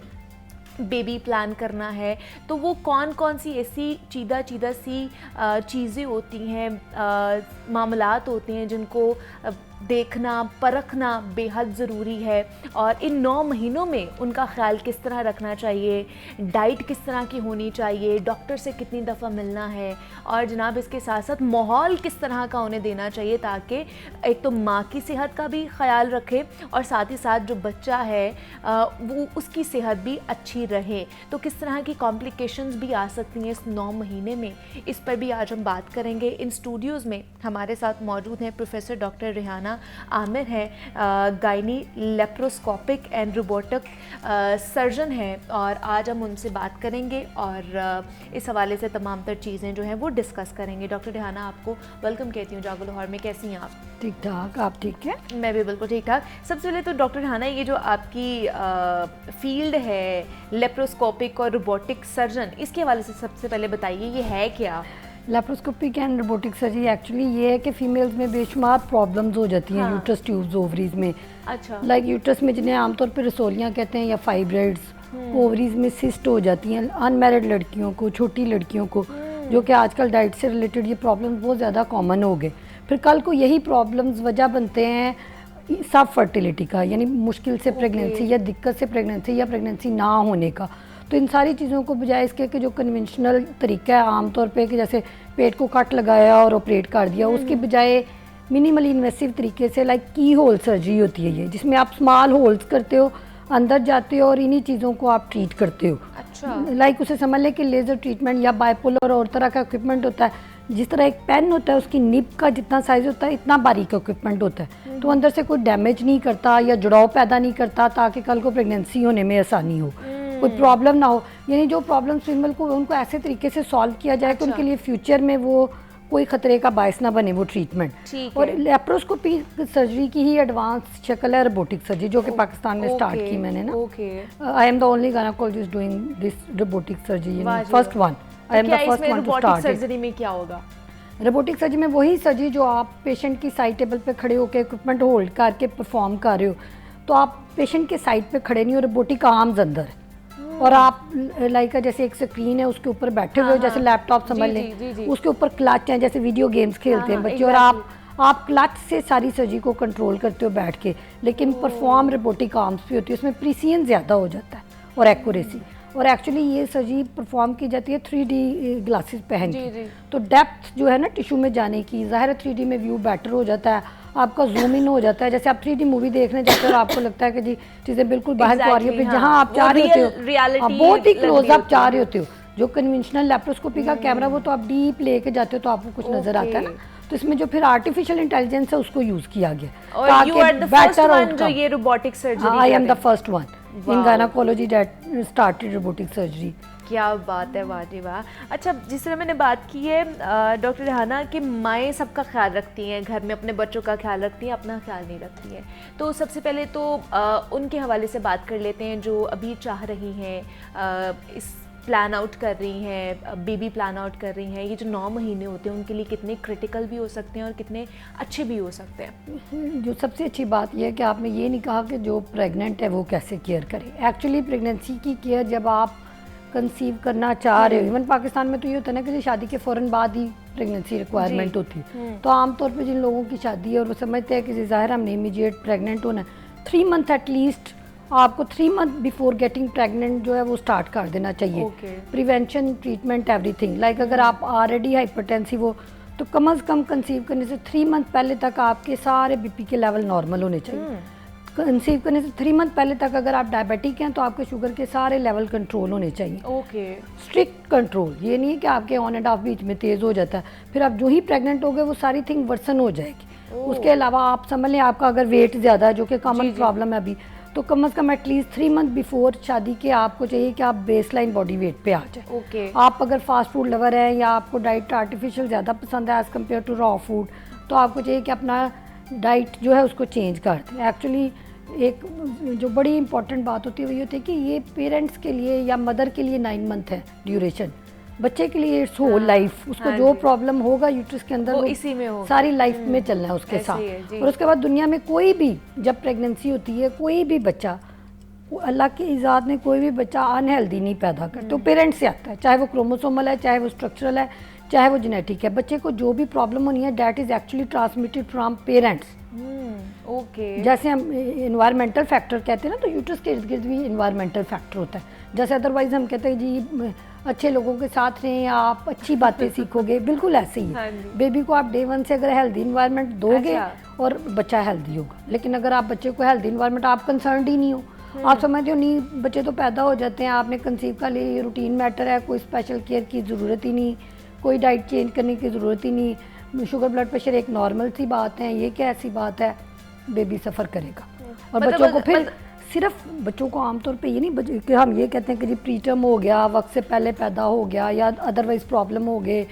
बेबी प्लान करना है, तो वो कौन कौन सी ऐसी चीदा सी चीज़ें होती हैं, मामलात होते हैं जिनको देखना परखना बेहद ज़रूरी है। और इन 9 महीनों में उनका ख़्याल किस तरह रखना चाहिए, डाइट किस तरह की होनी चाहिए, डॉक्टर से कितनी दफ़ा मिलना है, और जनाब इसके साथ साथ माहौल किस तरह का उन्हें देना चाहिए ताकि एक तो माँ की सेहत का भी ख्याल रखे और साथ ही साथ जो बच्चा है वो उसकी सेहत भी अच्छी रहे। तो किस तरह की कॉम्प्लिकेशंस भी आ सकती हैं इस 9 महीने में, इस पर भी आज हम बात करेंगे। इन स्टूडियोज़ में हमारे साथ मौजूद हैं प्रोफेसर डॉक्टर रेहाना आमिर है, gynae laparoscopic and robotic surgeon है, और आज हम उनसे बात करेंगे और इस हवाले से तमाम तर चीज़ें जो हैं वो डिस्कस करेंगे। डॉक्टर रेहाना, आपको वेलकम कहती हूँ जागो लाहौर में। कैसी हैं आप? ठीक ठाक, आप ठीक है? मैं भी बिल्कुल ठीक ठाक। सबसे पहले तो डॉक्टर रेहाना, ये जो आपकी फील्ड है लेप्रोस्कोपिक और रोबोटिक सर्जन, इसके हवाले से सबसे पहले बताइए ये है क्या? Laparoscopic and robotic surgery actually ये है कि फीमेल्स में बेशुमार प्रॉब्लम्स हो जाती हैं यूट्रस ट्यूब्स ओवरीज में। अच्छा। लाइक यूट्रस में जिन्हें आमतौर पर रसोलियाँ कहते हैं या फाइब्रॉइड्स, ओवरीज में सिस्ट हो जाती हैं अनमैरिड लड़कियों को, छोटी लड़कियों को, जो कि आजकल डाइट से रिलेटेड ये प्रॉब्लम्स बहुत ज़्यादा कॉमन हो गए। फिर कल को यही प्रॉब्लम्स वजह बनते हैं सब फर्टिलिटी का, यानी मुश्किल से प्रेगनेंसी या दिक्कत से प्रेगनेंसी या प्रेगनेंसी ना होने का। तो इन सारी चीज़ों को बजाय इसके कि जो कन्वेंशनल तरीका है आमतौर पे कि जैसे पेट को कट लगाया और ऑपरेट कर दिया, उसके बजाय मिनिमली इन्वेसिव तरीके से लाइक की होल सर्जरी होती है ये, जिसमें आप स्मॉल होल्स करते हो, अंदर जाते हो और इन्हीं चीज़ों को आप ट्रीट करते हो। अच्छा। लाइक उसे समझ लें कि लेज़र ट्रीटमेंट या बाइपोलर और तरह का इक्विपमेंट होता है। जिस तरह एक पेन होता है उसकी निब का जितना साइज़ होता है इतना बारीक इक्विपमेंट होता है, तो अंदर से कोई डैमेज नहीं करता या जुड़ाव पैदा नहीं करता ताकि कल को प्रेगनेंसी होने में आसानी हो, कोई प्रॉब्लम ना हो। यानी जो प्रॉब्लम फीमेल को उनको ऐसे तरीके से सॉल्व किया जाए कि उनके लिए फ्यूचर में वो कोई खतरे का बायस ना बने वो ट्रीटमेंट। और लेप्रोस्कोपी सर्जरी की ही एडवांस शक्ल है रोबोटिक सर्जरी, जो कि पाकिस्तान में स्टार्ट की मैंने ना। I am the only gynaecologist doing this robotic surgery, first one. I am the first one two start. Surgery में क्या होगा? रोबोटिक सर्जरी में वही सर्जरी जो आप पेशेंट की साइड टेबल पे खड़े होकर इक्विपमेंट होल्ड करके परफॉर्म कर रहे हो, तो आप पेशेंट के साइड पे खड़े नहीं हो, रोबोटिक आर्म्स अंदर और आप लाइक जैसे एक स्क्रीन है उसके ऊपर बैठे हुए हो, जैसे लैपटॉप समझ लें, उसके ऊपर क्लच है जैसे वीडियो गेम्स खेलते हैं बच्चे, और आप क्लच से सारी सर्जरी को कंट्रोल करते हो बैठ के, लेकिन परफॉर्म रोबोटिक आर्म्स भी होती है, उसमें प्रिसीजन ज़्यादा हो जाता है और एक्यूरेसी। और एक्चुअली ये सर्जरी परफॉर्म की जाती है 3D ग्लासेस पहन के, तो डेप्थ जो है ना टिश्यू में जाने की, ज़ाहिर है 3D में व्यू बेटर हो जाता है, आपका जूम इन हो जाता है। जैसे आप 3D मूवी देखने जाते हो और आपको लगता है कि जी चीज़ें बिल्कुल बाहर को आ रही है, फिर जहाँ आप चाह रहे होते हो बहुत ही क्लोज आप चाह रहे होते हो। जो कन्वेंशनल लेप्रोस्कोपी का कैमरा वो तो आप डीप लेके जाते हो तो आपको कुछ नजर आता है ना, तो इसमें जो फिर आर्टिफिशियल इंटेलिजेंस है उसको यूज किया गया ताकि बेटर आउटकम। ये robotic surgery, I am the first one in gynaecology that started robotic surgery. क्या बात है, वाह जी वाह। अच्छा, जिस तरह मैंने बात की है डॉक्टर रेहाना कि माएँ सबका ख्याल रखती हैं, घर में अपने बच्चों का ख्याल रखती हैं, अपना ख्याल नहीं रखती हैं, तो सबसे पहले तो उनके हवाले से बात कर लेते हैं जो अभी चाह रही हैं, इस प्लान आउट कर रही हैं, बेबी प्लान आउट कर रही हैं। ये जो 9 महीने होते हैं उनके लिए कितने क्रिटिकल भी हो सकते हैं और कितने अच्छे भी हो सकते हैं। जो सबसे अच्छी बात यह है कि आपने ये नहीं कहा कि जो प्रेग्नेंट है वो कैसे केयर करे। एक्चुअली प्रेगनेंसी की केयर जब आप कंसीव करना चाह रहे हो, इवन पाकिस्तान में तो ये होता है ना कि शादी के फ़ौरन बाद ही प्रेगनेंसी रिक्वायरमेंट होती है, तो आमतौर पर जिन लोगों की शादी है और वो समझते हैं कि ज़ाहिर हमने इमीडिएट प्रेगनेंट होना है, 3 मंथ एटलीस्ट आपको 3 मंथ बिफोर गेटिंग प्रेग्नेंट जो है वो स्टार्ट कर देना चाहिए। Prevention, treatment, everything. लाइक अगर आप ऑलरेडी हाइपरटेंसिव हो तो कम से कम कंसीव करने से 3 मंथ पहले तक आपके सारे बीपी के लेवल नॉर्मल होने चाहिए। कंसीव करने से 3 मंथ पहले तक अगर आप डायबिटिक हैं तो आपके शुगर के सारे लेवल कंट्रोल होने चाहिए। स्ट्रिक्ट कंट्रोल, ये नहीं है कि आपके ऑन एंड ऑफ बीच में तेज़ हो जाता है, फिर आप जो ही प्रेग्नेंट हो गए वो सारी थिंग वर्सन हो जाएगी। उसके अलावा आप समझ लें आपका अगर वेट ज़्यादा है, जो कि कॉमन प्रॉब्लम है अभी, तो कम से कम एटलीस्ट 3 मंथ बिफोर शादी के आपको चाहिए कि आप बेसलाइन बॉडी वेट पे आ जाए। आप अगर फास्ट फूड लवर हैं या आपको डाइट आर्टिफिशियल ज़्यादा पसंद है as compare to raw food, तो आपको चाहिए कि अपना डाइट जो है उसको चेंज कर दें। एक्चुअली एक जो बड़ी इंपॉर्टेंट बात होती है वो ये होती है कि ये पेरेंट्स के लिए या मदर के लिए 9 मंथ है ड्यूरेशन, बच्चे के लिए इट्स होल लाइफ। उसको जो प्रॉब्लम होगा यूट्रस के अंदर वो इसी में होगा, सारी लाइफ में चलना है उसके साथ। और उसके बाद दुनिया में कोई भी जब प्रेगनेंसी होती है कोई भी बच्चा, अल्लाह की इजाज़त ने कोई भी बच्चा अनहेल्दी नहीं पैदा करता, तो पेरेंट्स से आता है, चाहे वो क्रोमोसोमल है, चाहे वो स्ट्रक्चरल है, चाहे वो जेनेटिक है। बच्चे को जो भी प्रॉब्लम होनी है that is actually transmitted from parents. जैसे हम इन्वायरमेंटल फैक्टर कहते हैं ना, तो यूट्रस के इर्द गिर्द भी इन्वायरमेंटल फैक्टर होता है। जैसे अदरवाइज हम कहते हैं जी अच्छे लोगों के साथ रहें, आप अच्छी बातें सीखोगे, बिल्कुल ऐसे ही है। बेबी को आप डे 1 से अगर हेल्दी इन्वायरमेंट दोगे और बच्चा हेल्दी होगा। लेकिन अगर आप बच्चे को हेल्दी इन्वायरमेंट, आप कंसर्न ही नहीं हो, आप समझते हो नहीं बच्चे तो पैदा हो जाते हैं, आपने कंसीव का लिए रूटीन मैटर है, कोई स्पेशल केयर की ज़रूरत ही नहीं, कोई डाइट चेंज करने की ज़रूरत ही नहीं, शुगर ब्लड प्रेशर एक नॉर्मल सी बात है, ये क्या ऐसी बात है, बेबी सफ़र करेगा। और बच्चों को फिर सिर्फ बच्चों को आमतौर पे ये नहीं कि हम ये कहते हैं कि जी प्रीटर्म हो गया, वक्त से पहले पैदा हो गया या अदरवाइज प्रॉब्लम हो गए,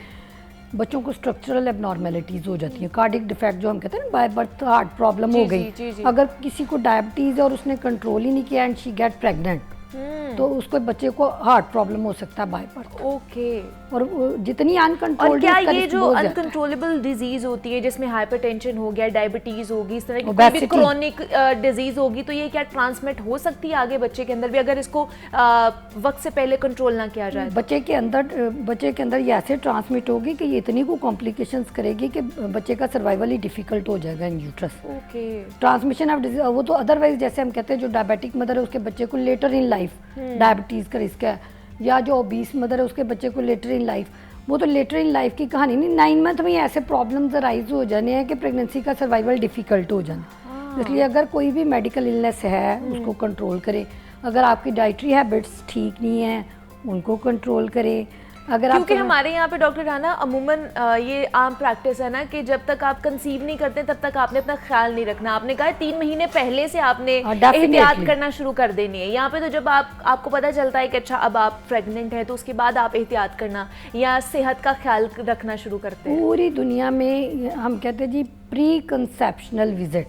बच्चों को स्ट्रक्चरल एबनॉर्मेलिटीज़ हो जाती हैं, कार्डिक डिफेक्ट जो हम कहते हैं ना, बाय बर्थ हार्ट प्रॉब्लम हो गई। अगर किसी को डायबिटीज़ और उसने कंट्रोल ही नहीं किया एंड शी गेट प्रेग्नेंट, तो उसको बच्चे को हार्ट प्रॉब्लम हो सकता है बाय बर्थ। और जितनी अनकंट्रोल्ड, और क्या ये जो अनकंट्रोलेबल डिजीज होती है जिसमें हाइपरटेंशन हो गया, डायबिटीज होगी, इस तरह की कोई भी क्रोनिक डिजीज होगी, तो ये क्या ट्रांसमिट हो सकती है आगे बच्चे के अंदर भी अगर इसको वक्त से पहले कंट्रोल ना किया जाए? बच्चे के अंदर ये ऐसे ट्रांसमिट होगी कि ये इतनी को कॉम्प्लिकेशंस करेगी कि बच्चे का सर्वाइवल ही डिफिकल्ट हो जाएगा इन यूट्रस। ट्रांसमिशन ऑफ डिजीज वो तो अदरवाइज जैसे हम कहते हैं जो डायबिटिक मदर है उसके बच्चे को लेटर इन लाइफ डायबिटीज़ का रिस्क है, या जो ओबीस मदर है उसके बच्चे को लेटर इन लाइफ, वो तो लेटर इन लाइफ की कहानी नहीं, 9 मंथ में ऐसे प्रॉब्लम्स राइज हो जाने हैं कि प्रेगनेंसी का सर्वाइवल डिफ़िकल्ट हो जाना। इसलिए अगर कोई भी मेडिकल इलनेस है उसको कंट्रोल करें, अगर आपकी डाइटरी हैबिट्स ठीक नहीं है उनको कंट्रोल करें। अगर क्योंकि हमारे यहाँ पे डॉक्टर राना अमूमन ये आम प्रैक्टिस है ना कि जब तक आप कंसीव नहीं करते तब तक आपने अपना ख्याल नहीं रखना। आपने कहा 3 महीने पहले से आपने एहतियात करना शुरू कर देनी है। यहाँ पे तो जब आपको पता चलता है कि अच्छा अब आप प्रेग्नेंट हैं तो उसके बाद आप एहतियात करना या सेहत का ख्याल रखना शुरू करते हैं। पूरी दुनिया में हम कहते हैं जी प्री कंसेप्शनल विजिट,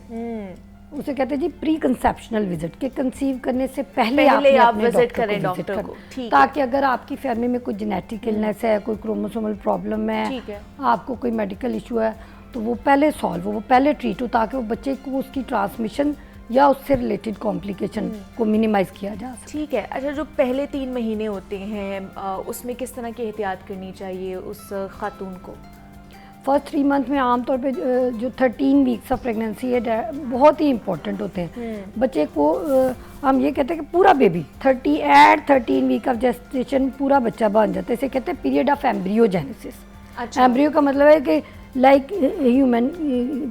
उसे कहते हैं जी प्री कंसेप्शनल विजिट, के कंसीव करने से पहले आप विजिट करें डॉक्टर को, ताकि अगर आपकी फैमिली में कोई जेनेटिक इलनेस है, कोई क्रोमोसोमल प्रॉब्लम है, आपको कोई मेडिकल इशू है, तो वो पहले सॉल्व हो, वो पहले ट्रीट हो, ताकि वो बच्चे को उसकी ट्रांसमिशन या उससे रिलेटेड कॉम्प्लिकेशन को मिनिमाइज किया जा सके। ठीक है। अच्छा, जो पहले 3 महीने होते हैं उसमें किस तरह की एहतियात करनी चाहिए उस खातून को? फर्स्ट 3 मंथ में आमतौर पे जो 13 वीक्स ऑफ प्रेगनेंसी है बहुत ही इंपॉर्टेंट होते हैं। बच्चे को हम ये कहते हैं कि पूरा बेबी 13 वीक ऑफ जेस्टेशन पूरा बच्चा बन जाता है। इसे कहते हैं पीरियड ऑफ एम्ब्रियोजेनेसिस। अच्छा। एम्ब्रियो का मतलब है कि लाइक ह्यूमन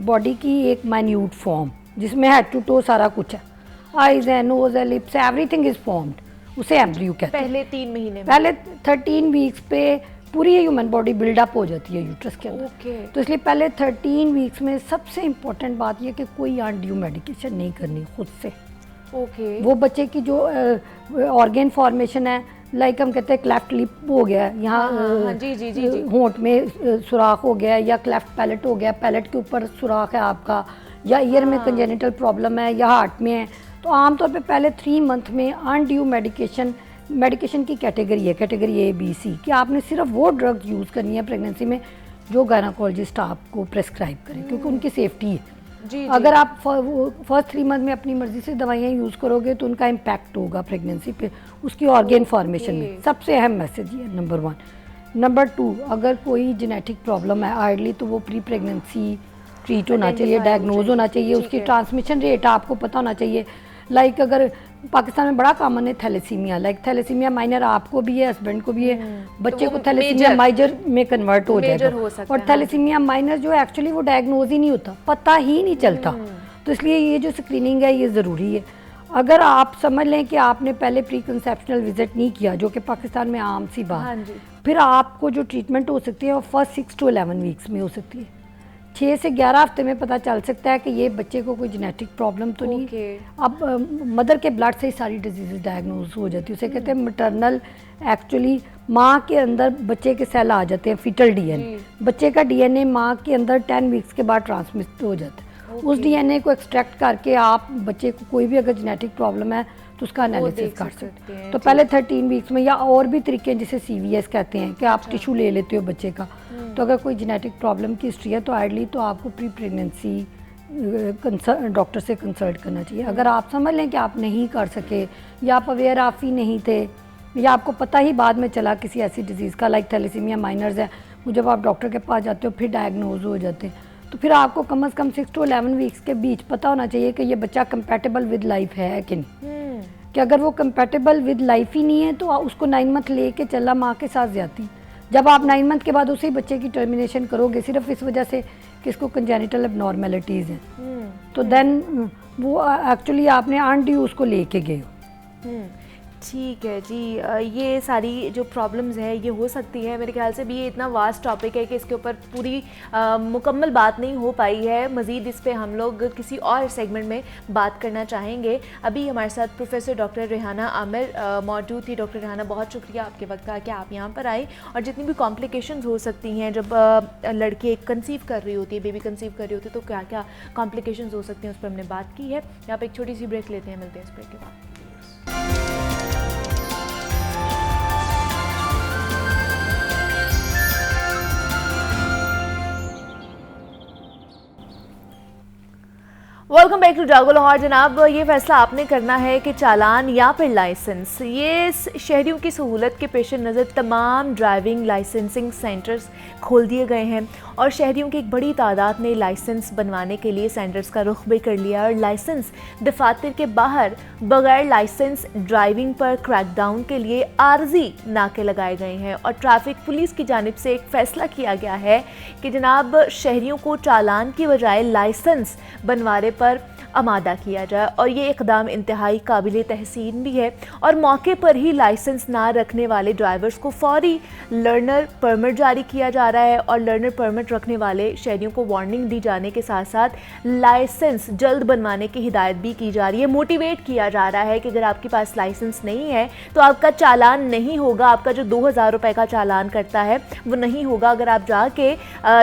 बॉडी की एक माइन्यूट फॉर्म जिसमें हेड टू टो सारा कुछ है, आइज है, नोज है, लिप्स है, एवरीथिंग इज फॉर्म्ड, उसे एम्ब्रियो कहते हैं। पहले 3 महीने में, पहले 13 वीक्स पे पूरी ह्यूमन बॉडी बिल्डअप हो जाती है यूट्रस के अंदर। तो इसलिए पहले 13 वीक्स में सबसे इम्पोर्टेंट बात यह कि कोई अनड्यू मेडिकेशन नहीं करनी खुद से। वो बच्चे की जो ऑर्गेन फॉर्मेशन है, लाइक हम कहते हैं क्लेफ्ट लिप हो गया, यहाँ होंठ में सुराख हो गया, या क्लेफ्ट पैलेट हो गया, पैलेट के ऊपर सुराख है आपका, या ईयर में कंजेनिटल प्रॉब्लम है, या हार्ट में है, तो आमतौर पे पहले 3 मंथ में अनड्यू मेडिकेशन की कैटेगरी है, कैटेगरी A-B-C, कि आपने सिर्फ वो ड्रग्स यूज़ करनी है प्रेगनेंसी में जो गायनेकोलॉजिस्ट आपको प्रेस्क्राइब करें, क्योंकि उनकी सेफ्टी है। अगर आप फर्स्ट 3 मंथ में अपनी मर्जी से दवाइयाँ यूज़ करोगे तो उनका इम्पैक्ट होगा प्रेगनेंसी पे, उसकी ऑर्गेन फॉर्मेशन में। सबसे अहम मैसेज ये है, नंबर 1। नंबर 2, अगर कोई जेनेटिक प्रॉब्लम है आइडली तो वो प्री प्रेगनेंसी ट्रीट होना चाहिए, डायग्नोज होना चाहिए, उसकी ट्रांसमिशन रेट आपको पता होना चाहिए। लाइक अगर पाकिस्तान में बड़ा कॉमन है थैलेसीमिया, लाइक थैलेसीमिया माइनर आपको भी है, हस्बैंड को भी है, बच्चे तो को थैलेसीमिया मेजर में कन्वर्ट हो मेजर जाएगा। हो सकता और है, थैलेसीमिया माइनर जो एक्चुअली वो डायग्नोज ही नहीं होता, पता ही नहीं चलता। तो इसलिए ये जो स्क्रीनिंग है ये ज़रूरी है। अगर आप समझ लें कि आपने पहले प्री कंसेप्शनल विजिट नहीं किया, जो कि पाकिस्तान में आम सी बात, हाँ जी। फिर आपको जो ट्रीटमेंट हो सकती है वो फर्स्ट 6 to 11 वीक्स में हो सकती है। 6 से 11 हफ्ते में पता चल सकता है कि ये बच्चे को कोई जेनेटिक प्रॉब्लम तो नहीं। अब मदर के ब्लड से ही सारी डिजीज़ डायग्नोज हो जाती है, उसे कहते हैं मैटरनल, एक्चुअली माँ के अंदर बच्चे के सेल आ जाते हैं, फीटल डीएनए, बच्चे का डीएनए माँ के अंदर 10 वीक्स के बाद ट्रांसमिट हो जाता है। उस डीएनए को एक्सट्रैक्ट करके आप बच्चे को कोई भी अगर जेनेटिक प्रॉब्लम है तो उसका एनालिसिस कर सकते हैं। तो पहले 13 वीक्स में, या और भी तरीके हैं जिसे CVS कहते हैं कि आप टिश्यू ले लेते हो बच्चे का, तो अगर कोई जेनेटिक प्रॉब्लम की हिस्ट्री है तो आइडली तो आपको प्री प्रेगनेंसी डॉक्टर से कंसल्ट करना चाहिए। अगर आप समझ लें कि आप नहीं कर सके, या आप अवेयर आप ही नहीं थे, या आपको पता ही बाद में चला किसी ऐसी डिजीज़ का, लाइक थैलेसीमिया माइनर्स है, वो जब आप डॉक्टर के पास जाते हो फिर डायग्नोज हो जाते हैं, तो फिर आपको कम से कम 6 to 11 वीक्स के बीच पता होना चाहिए कि ये बच्चा कंपैटिबल विद लाइफ है कि नहीं। कि अगर वो कंपैटिबल विद लाइफ ही नहीं है तो उसको 9 मंथ लेके चला माँ के साथ ज्यादती। जब आप 9 मंथ के बाद उसी बच्चे की टर्मिनेशन करोगे सिर्फ इस वजह से कि इसको कंजेनिटल एबनॉर्मेलिटीज़ हैं, तो देन वो एक्चुअली आपने अनड्यू उसको लेके गए हो। ठीक है जी। ये सारी जो प्रॉब्लम्स है ये हो सकती है, मेरे ख्याल से भी ये इतना वास्ट टॉपिक है कि इसके ऊपर पूरी मुकम्मल बात नहीं हो पाई है। मज़ीद इस पे हम लोग किसी और सेगमेंट में बात करना चाहेंगे। अभी हमारे साथ प्रोफेसर डॉक्टर रेहाना आमिर मौजूद थी। डॉक्टर रेहाना, बहुत शुक्रिया आपके वक्त का कि आप यहाँ पर आए, और जितनी भी कॉम्प्लिकेशंस हो सकती हैं जब लड़के कंसीव कर रही होती है, बेबी कंसीव कर रही होती है, तो क्या क्या कॉम्प्लिकेशंस हो सकती हैं उस पर हमने बात की है। यहाँ पर एक छोटी सी ब्रेक लेते हैं, मिलते हैं इस ब्रेक के बाद। वेलकम बैक टू जागो लाहौर। जनाब, ये फैसला आपने करना है कि चालान या फिर लाइसेंस, ये शहरियों की सहूलत के पेश नज़र तमाम ड्राइविंग लाइसेंसिंग सेंटर्स खोल दिए गए हैं, और शहरियों की एक बड़ी तादाद ने लाइसेंस बनवाने के लिए सेंटर्स का रुख भी कर लिया, और लाइसेंस दफातर के बाहर बगैर लाइसेंस ड्राइविंग पर क्रैकडाउन के लिए आर्जी नाके लगाए गए हैं। और ट्रैफिक पुलिस की जानिब से एक फ़ैसला किया गया है कि जनाब शहरियों को चालान की बजाय लाइसेंस बनवाने पर आमादा किया जाए, और ये इक़दाम इंतहाई काबिल तहसीन भी है। और मौके पर ही लाइसेंस ना रखने वाले ड्राइवर्स को फौरी लर्नर परमिट जारी किया जा रहा है, और लर्नर परमिट रखने वाले शहरियों को वार्निंग दी जाने के साथ साथ लाइसेंस जल्द बनवाने की हिदायत भी की जा रही है। मोटिवेट किया जा रहा है कि अगर आपके पास लाइसेंस नहीं है तो आपका चालान नहीं होगा, आपका जो 2000 रुपये का चालान करता है वो नहीं होगा। अगर आप जाके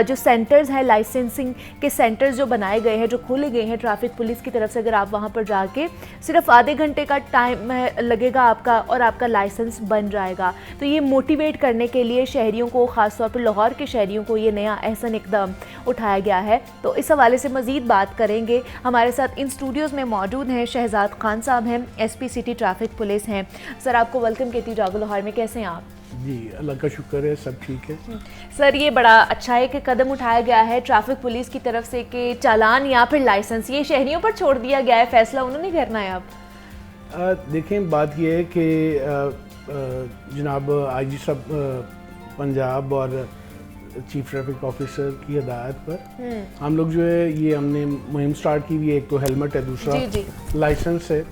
जो सेंटर्स हैं, लाइसेंसिंग के सेंटर्स जो बनाए गए हैं, जो खोले गए हैं ट्रैफिक पुलिस की तरफ से, अगर आप वहां पर जाके सिर्फ आधे घंटे का टाइम लगेगा आपका, और आपका लाइसेंस बन जाएगा। तो ये मोटिवेट करने के लिए शहरियों को, ख़ासतौर पर लाहौर के शहरियों को, ये नया अहसन इक़दाम उठाया गया है। तो इस हवाले से मज़ीद बात करेंगे। हमारे साथ इन स्टूडियोज़ में मौजूद हैं शहजाद खान साहब हैं, SP सिटी ट्रैफिक पुलिस हैं। सर, आपको वेलकम कहती हूँ जागो लाहौर में। कैसे हैं आप? जी, अल्लाह का शुक्र है, सब ठीक है। सर, ये बड़ा अच्छा है कि कदम उठाया गया है ट्रैफिक पुलिस की तरफ से कि चालान या फिर लाइसेंस ये शहरियों पर छोड़ दिया गया है, फैसला उन्होंने करना है अब। देखें, बात ये है कि जनाब IG साहब पंजाब और चीफ ट्रैफिक ऑफिसर की हिदायत पर हम लोग जो है ये हमने मुहिम स्टार्ट की हुई है। एक तो हेलमेट है, दूसरा जी। लाइसेंस है,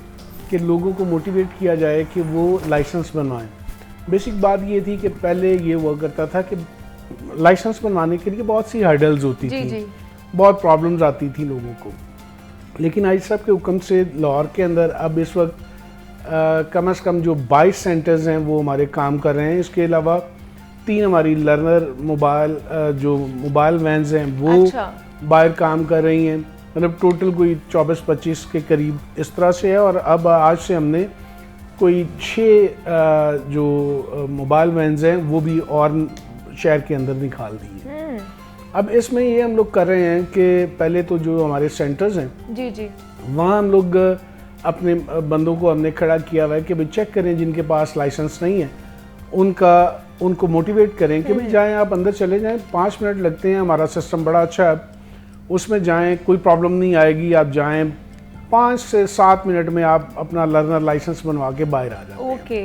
कि लोगों को मोटिवेट किया जाए कि वो लाइसेंस बनवाएं। बेसिक बात ये थी कि पहले ये हुआ करता था कि लाइसेंस बनवाने के लिए बहुत सी हर्डल्स होती थी, बहुत प्रॉब्लम्स आती थी लोगों को। लेकिन IG साहब के हुक्म से लाहौर के अंदर अब इस वक्त कम से कम जो 22 सेंटर्स हैं वो हमारे काम कर रहे हैं। इसके अलावा 3 हमारी लर्नर जो मोबाइल वैन्स हैं वो बाहर काम कर रही हैं। मतलब टोटल कोई 24-25 के करीब इस तरह से है। और अब आज से हमने कोई 6 जो मोबाइल वैन्स हैं वो भी और शहर के अंदर निकाल दी है। अब इसमें ये हम लोग कर रहे हैं कि पहले तो जो हमारे सेंटर्स हैं जी वहाँ हम लोग अपने बंदों को हमने खड़ा किया हुआ है कि भाई चेक करें जिनके पास लाइसेंस नहीं है उनको मोटिवेट करें कि भाई जाएं, आप अंदर चले जाएं, 5 मिनट लगते हैं, हमारा सिस्टम बड़ा अच्छा है, उसमें जाएं, कोई प्रॉब्लम नहीं आएगी, आप जाएं 5 से 7 मिनट में आप अपना लर्नर लाइसेंस बनवा के बाहर आ जाते हैं। ओके।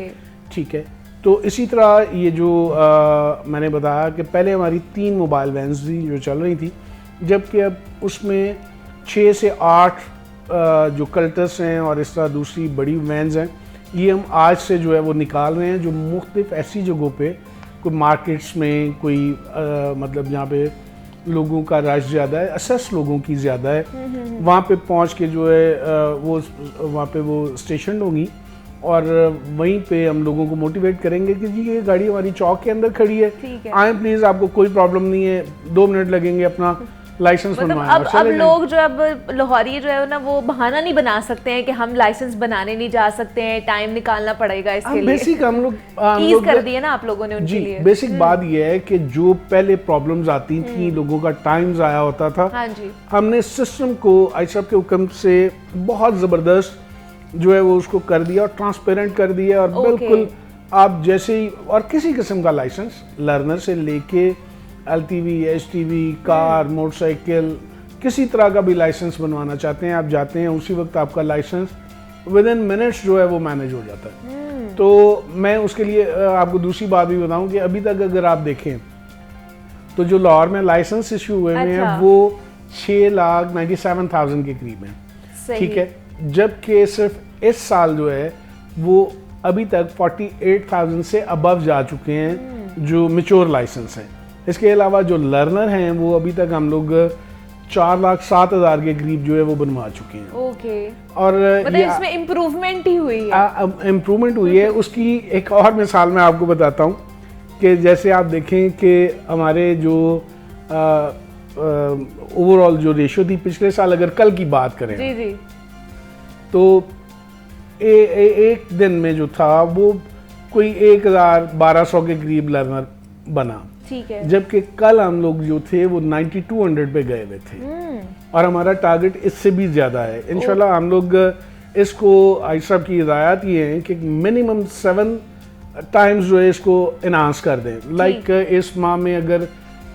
ठीक है, तो इसी तरह ये जो मैंने बताया कि पहले हमारी 3 मोबाइल वैन्स थी जो चल रही थी, जबकि अब उसमें 6 से 8 जो कल्टस हैं और इस तरह दूसरी बड़ी वैन्स हैं, ये हम आज से जो है वो निकाल रहे हैं, जो मुख्तलिफ ऐसी जगहों पे, कोई मार्केट्स में, कोई मतलब जहाँ पे लोगों का रश ज़्यादा है, असेस लोगों की ज़्यादा है, वहाँ पे पहुँच के जो है वो वहाँ पे वो स्टेशन होंगी और वहीं पे हम लोगों को मोटिवेट करेंगे कि जी ये गाड़ी हमारी चौक के अंदर खड़ी है, आए प्लीज़, आपको कोई प्रॉब्लम नहीं है, 2 मिनट लगेंगे अपना लाइसेंस मतलब बनवाना। अब लोग जो अब लाहौरी जो है ना वो बहाना नहीं बना सकते हैं कि हम लाइसेंस बनाने नहीं जा सकते हैं, टाइम निकालना पड़ेगा इसके लिए। बेसिक हम लोग ईज कर दिए ना आप लोगों ने उनके लिए। बेसिक बात यह है कि जो पहले प्रॉब्लम्स आती थी, लोगों का टाइम ज़ाया होता था, हाँ जी, हमने सिस्टम को आईसाब के हुक्म से बहुत ज़बरदस्त जो है वो उसको कर दिया और ट्रांसपेरेंट कर दिया और बिल्कुल आप जैसे ही, और किसी किस्म का लाइसेंस लर्नर से लेके LTV, HTV, कार, मोटरसाइकिल, किसी तरह का भी लाइसेंस बनवाना चाहते हैं, आप जाते हैं, उसी वक्त आपका लाइसेंस विद इन मिनट्स जो है वो मैनेज हो जाता है। तो मैं उसके लिए आपको दूसरी बात भी बताऊं कि अभी तक अगर आप देखें तो जो लाहौर में लाइसेंस इशू हुए हैं वो 6,97,000 के करीब हैं। ठीक है, जबकि सिर्फ इस साल जो है वो अभी तक 48,000 से अबव जा चुके हैं जो मैच्योर लाइसेंस हैं। इसके अलावा जो लर्नर हैं वो अभी तक हम लोग 4,07,000 के करीब जो है वो बनवा चुके हैं। ओके। और मतलब इसमें इम्प्रूवमेंट ही हुई है। इम्प्रूवमेंट हुई है। उसकी एक और मिसाल मैं आपको बताता हूँ कि जैसे आप देखें कि हमारे जो ओवरऑल जो रेशो थी पिछले साल, अगर कल की बात करें जी जी, तो एक दिन में जो था वो कोई 1,1200 के करीब लर्नर बना। ठीक है, जबकि कल हम लोग जो थे वो 9200 पे गए हुए थे और हमारा टारगेट इससे भी ज़्यादा है। इंशाल्लाह हम लोग इसको आईसाब की हिदायत ये है कि मिनिमम 7 टाइम्स जो है इसको इनहांस कर दें। लाइक इस माह में अगर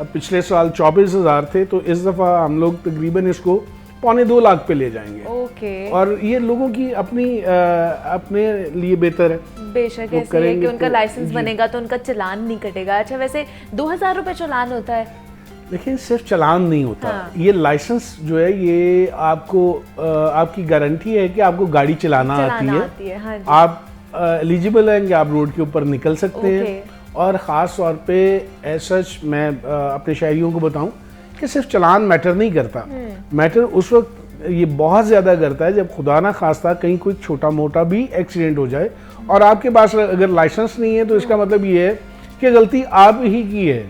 पिछले साल 24,000 थे तो इस दफ़ा हम लोग तकरीबन इसको 1.25 लाख पे ले जाएंगे। ओके। और ये लोगों की अपने लिए बेहतर है। बेशक ऐसे है कि उनका लाइसेंस बनेगा तो उनका चालान नहीं कटेगा। अच्छा, वैसे 2,000 रुपए चालान होता है? लेकिन सिर्फ चालान नहीं होता। हाँ। ये लाइसेंस जो है ये आपको आपकी गारंटी है कि आपको गाड़ी चलाना आती है। हाँ जी। आप एलिजिबल हैं कि आप रोड के ऊपर निकल सकते हैं। और ख़ास तौर पे ऐसा मैं अपने शहरियों को बताऊं कि सिर्फ चालान मैटर नहीं करता। मैटर उस वक्त ये बहुत ज़्यादा करता है जब खुदा ना खास्ता कहीं कोई छोटा मोटा भी एक्सीडेंट हो जाए और आपके पास अगर लाइसेंस नहीं है तो इसका मतलब ये है कि गलती आप ही की है।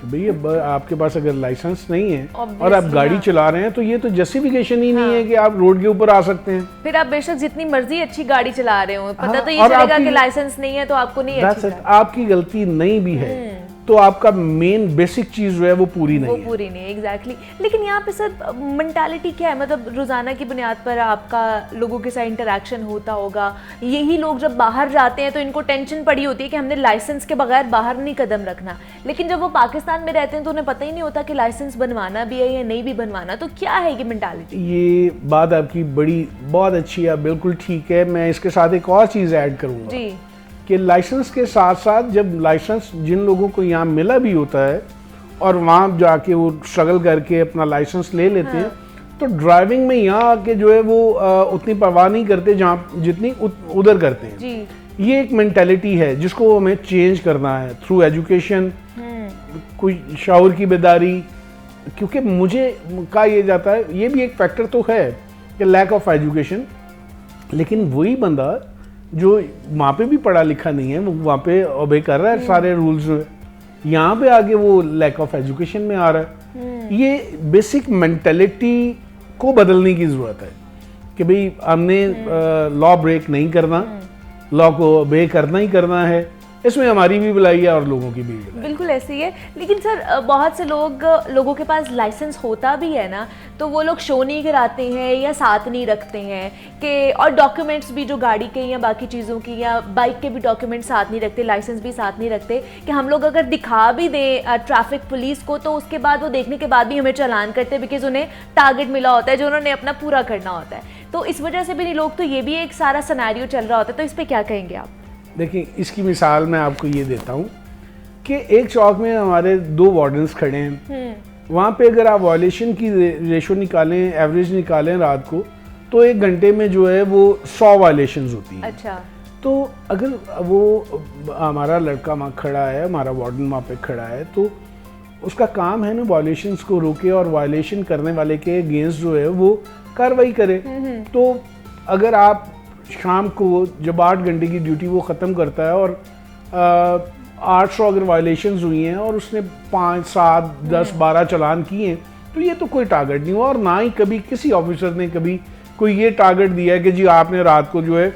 भैया आपके पास अगर लाइसेंस नहीं है और आप गाड़ी चला रहे हैं तो ये तो जस्टिफिकेशन ही नहीं है कि आप रोड के ऊपर आ सकते हैं। फिर आप बेशक जितनी मर्जी अच्छी गाड़ी चला रहे हो, पता तो ये चलेगा कि लाइसेंस नहीं है तो आपको नहीं अच्छी। आपकी गलती नहीं भी है तो आपका मेन बेसिक चीज जो है वो पूरी नहीं है। पूरी नहीं है, एग्जैक्टली। लेकिन यहाँ पे सर मेंटालिटी क्या है? मतलब रोजाना की बुनियाद पर आपका लोगों के साथ इंटरेक्शन होता होगा। यही लोग जब बाहर जाते हैं तो इनको टेंशन पड़ी होती है कि हमने लाइसेंस के बगैर बाहर नहीं कदम रखना, लेकिन जब वो पाकिस्तान में रहते हैं तो उन्हें पता ही नहीं होता कि लाइसेंस बनवाना भी है या नहीं भी बनवाना। तो क्या है ये मेंटालिटी? ये बात आपकी बहुत अच्छी है, बिल्कुल ठीक है। मैं इसके साथ एक और चीज़ ऐड करूँगा जी, कि लाइसेंस के साथ साथ जब लाइसेंस जिन लोगों को यहाँ मिला भी होता है और वहाँ जाके वो स्ट्रगल करके अपना लाइसेंस ले लेते हैं तो ड्राइविंग में यहाँ आके जो है वो उतनी परवाह नहीं करते जहाँ जितनी उधर करते हैं जी। ये एक मेंटालिटी है जिसको हमें चेंज करना है थ्रू एजुकेशन, कोई शऊर की बेदारी। क्योंकि मुझे कहा यह जाता है, ये भी एक फैक्टर तो है कि लैक ऑफ एजुकेशन, लेकिन वही बंदा जो वहाँ पे भी पढ़ा लिखा नहीं है वो वहाँ पे ओबे कर रहा है सारे रूल्स, यहाँ पे आके वो लैक ऑफ एजुकेशन में आ रहा है। ये बेसिक मेंटालिटी को बदलने की ज़रूरत है कि भाई हमने लॉ ब्रेक नहीं करना, लॉ को ओबे करना ही करना है इसमें हमारी भी भलाई है और लोगों की भी भलाई। बिल्कुल ऐसे ही है। लेकिन सर बहुत से लोगों के पास लाइसेंस होता भी है ना, तो वो लोग शो नहीं कराते हैं या साथ नहीं रखते हैं कि, और डॉक्यूमेंट्स भी जो गाड़ी के या बाकी चीज़ों की या बाइक के भी डॉक्यूमेंट्स साथ नहीं रखते, लाइसेंस भी साथ नहीं रखते, कि हम लोग अगर दिखा भी दें ट्रैफिक पुलिस को तो उसके बाद वो देखने के बाद भी हमें चालान करते हैं, बिकॉज उन्हें टारगेट मिला होता है जो उन्होंने अपना पूरा करना होता है। तो इस वजह से भी लोग, तो ये भी एक सारा सिनेरियो चल रहा होता है, तो इस पर क्या कहेंगे आप? देखिए, इसकी मिसाल मैं आपको ये देता हूँ कि एक चौक में हमारे 2 वार्डन्स खड़े हैं, वहाँ पे अगर आप वायलेशन की रेशो निकालें, एवरेज निकालें रात को, तो 1 घंटे में जो है वो 100 वायलेशंस होती हैं। अच्छा। तो अगर वो हमारा लड़का वहाँ खड़ा है, हमारा वार्डन वहाँ पे खड़ा है, तो उसका काम है ना वायलेशंस को रोके और वायलेशन करने वाले के अगेंस्ट जो है वो कार्रवाई करे। तो अगर आप शाम को जब 8 घंटे की ड्यूटी वो ख़त्म करता है और 800 अगर वायलेशंस हुई हैं और उसने 5, 7, 10, 12 चालान किए हैं, तो ये तो कोई टारगेट नहीं हुआ। और ना ही कभी किसी ऑफिसर ने कभी कोई ये टारगेट दिया है कि जी आपने रात को जो है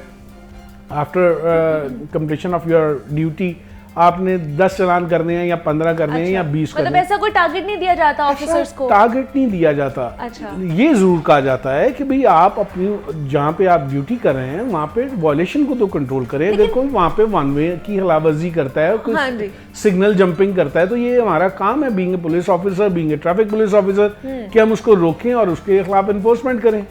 after completion of your duty आपने 10 चालान करने हैं या 15 करने हैं या 20 करने हैं। मतलब ऐसा कोई टारगेट नहीं दिया जाता ऑफिसर्स को? टारगेट नहीं दिया जाता। अच्छा। ये जरूर कहा जाता है कि भाई आप अपनी जहाँ पे आप ड्यूटी कर रहे हैं वहाँ पे वायलेशन को तो कंट्रोल करें। अगर कोई वहाँ पे वन वे की खिलाफवर्जी करता है, कोई सिग्नल जंपिंग करता है, तो ये हमारा काम है being a police officer, being a traffic police officer, कि हम उसको रोकें और उसके खिलाफ इन्फोर्समेंट करें।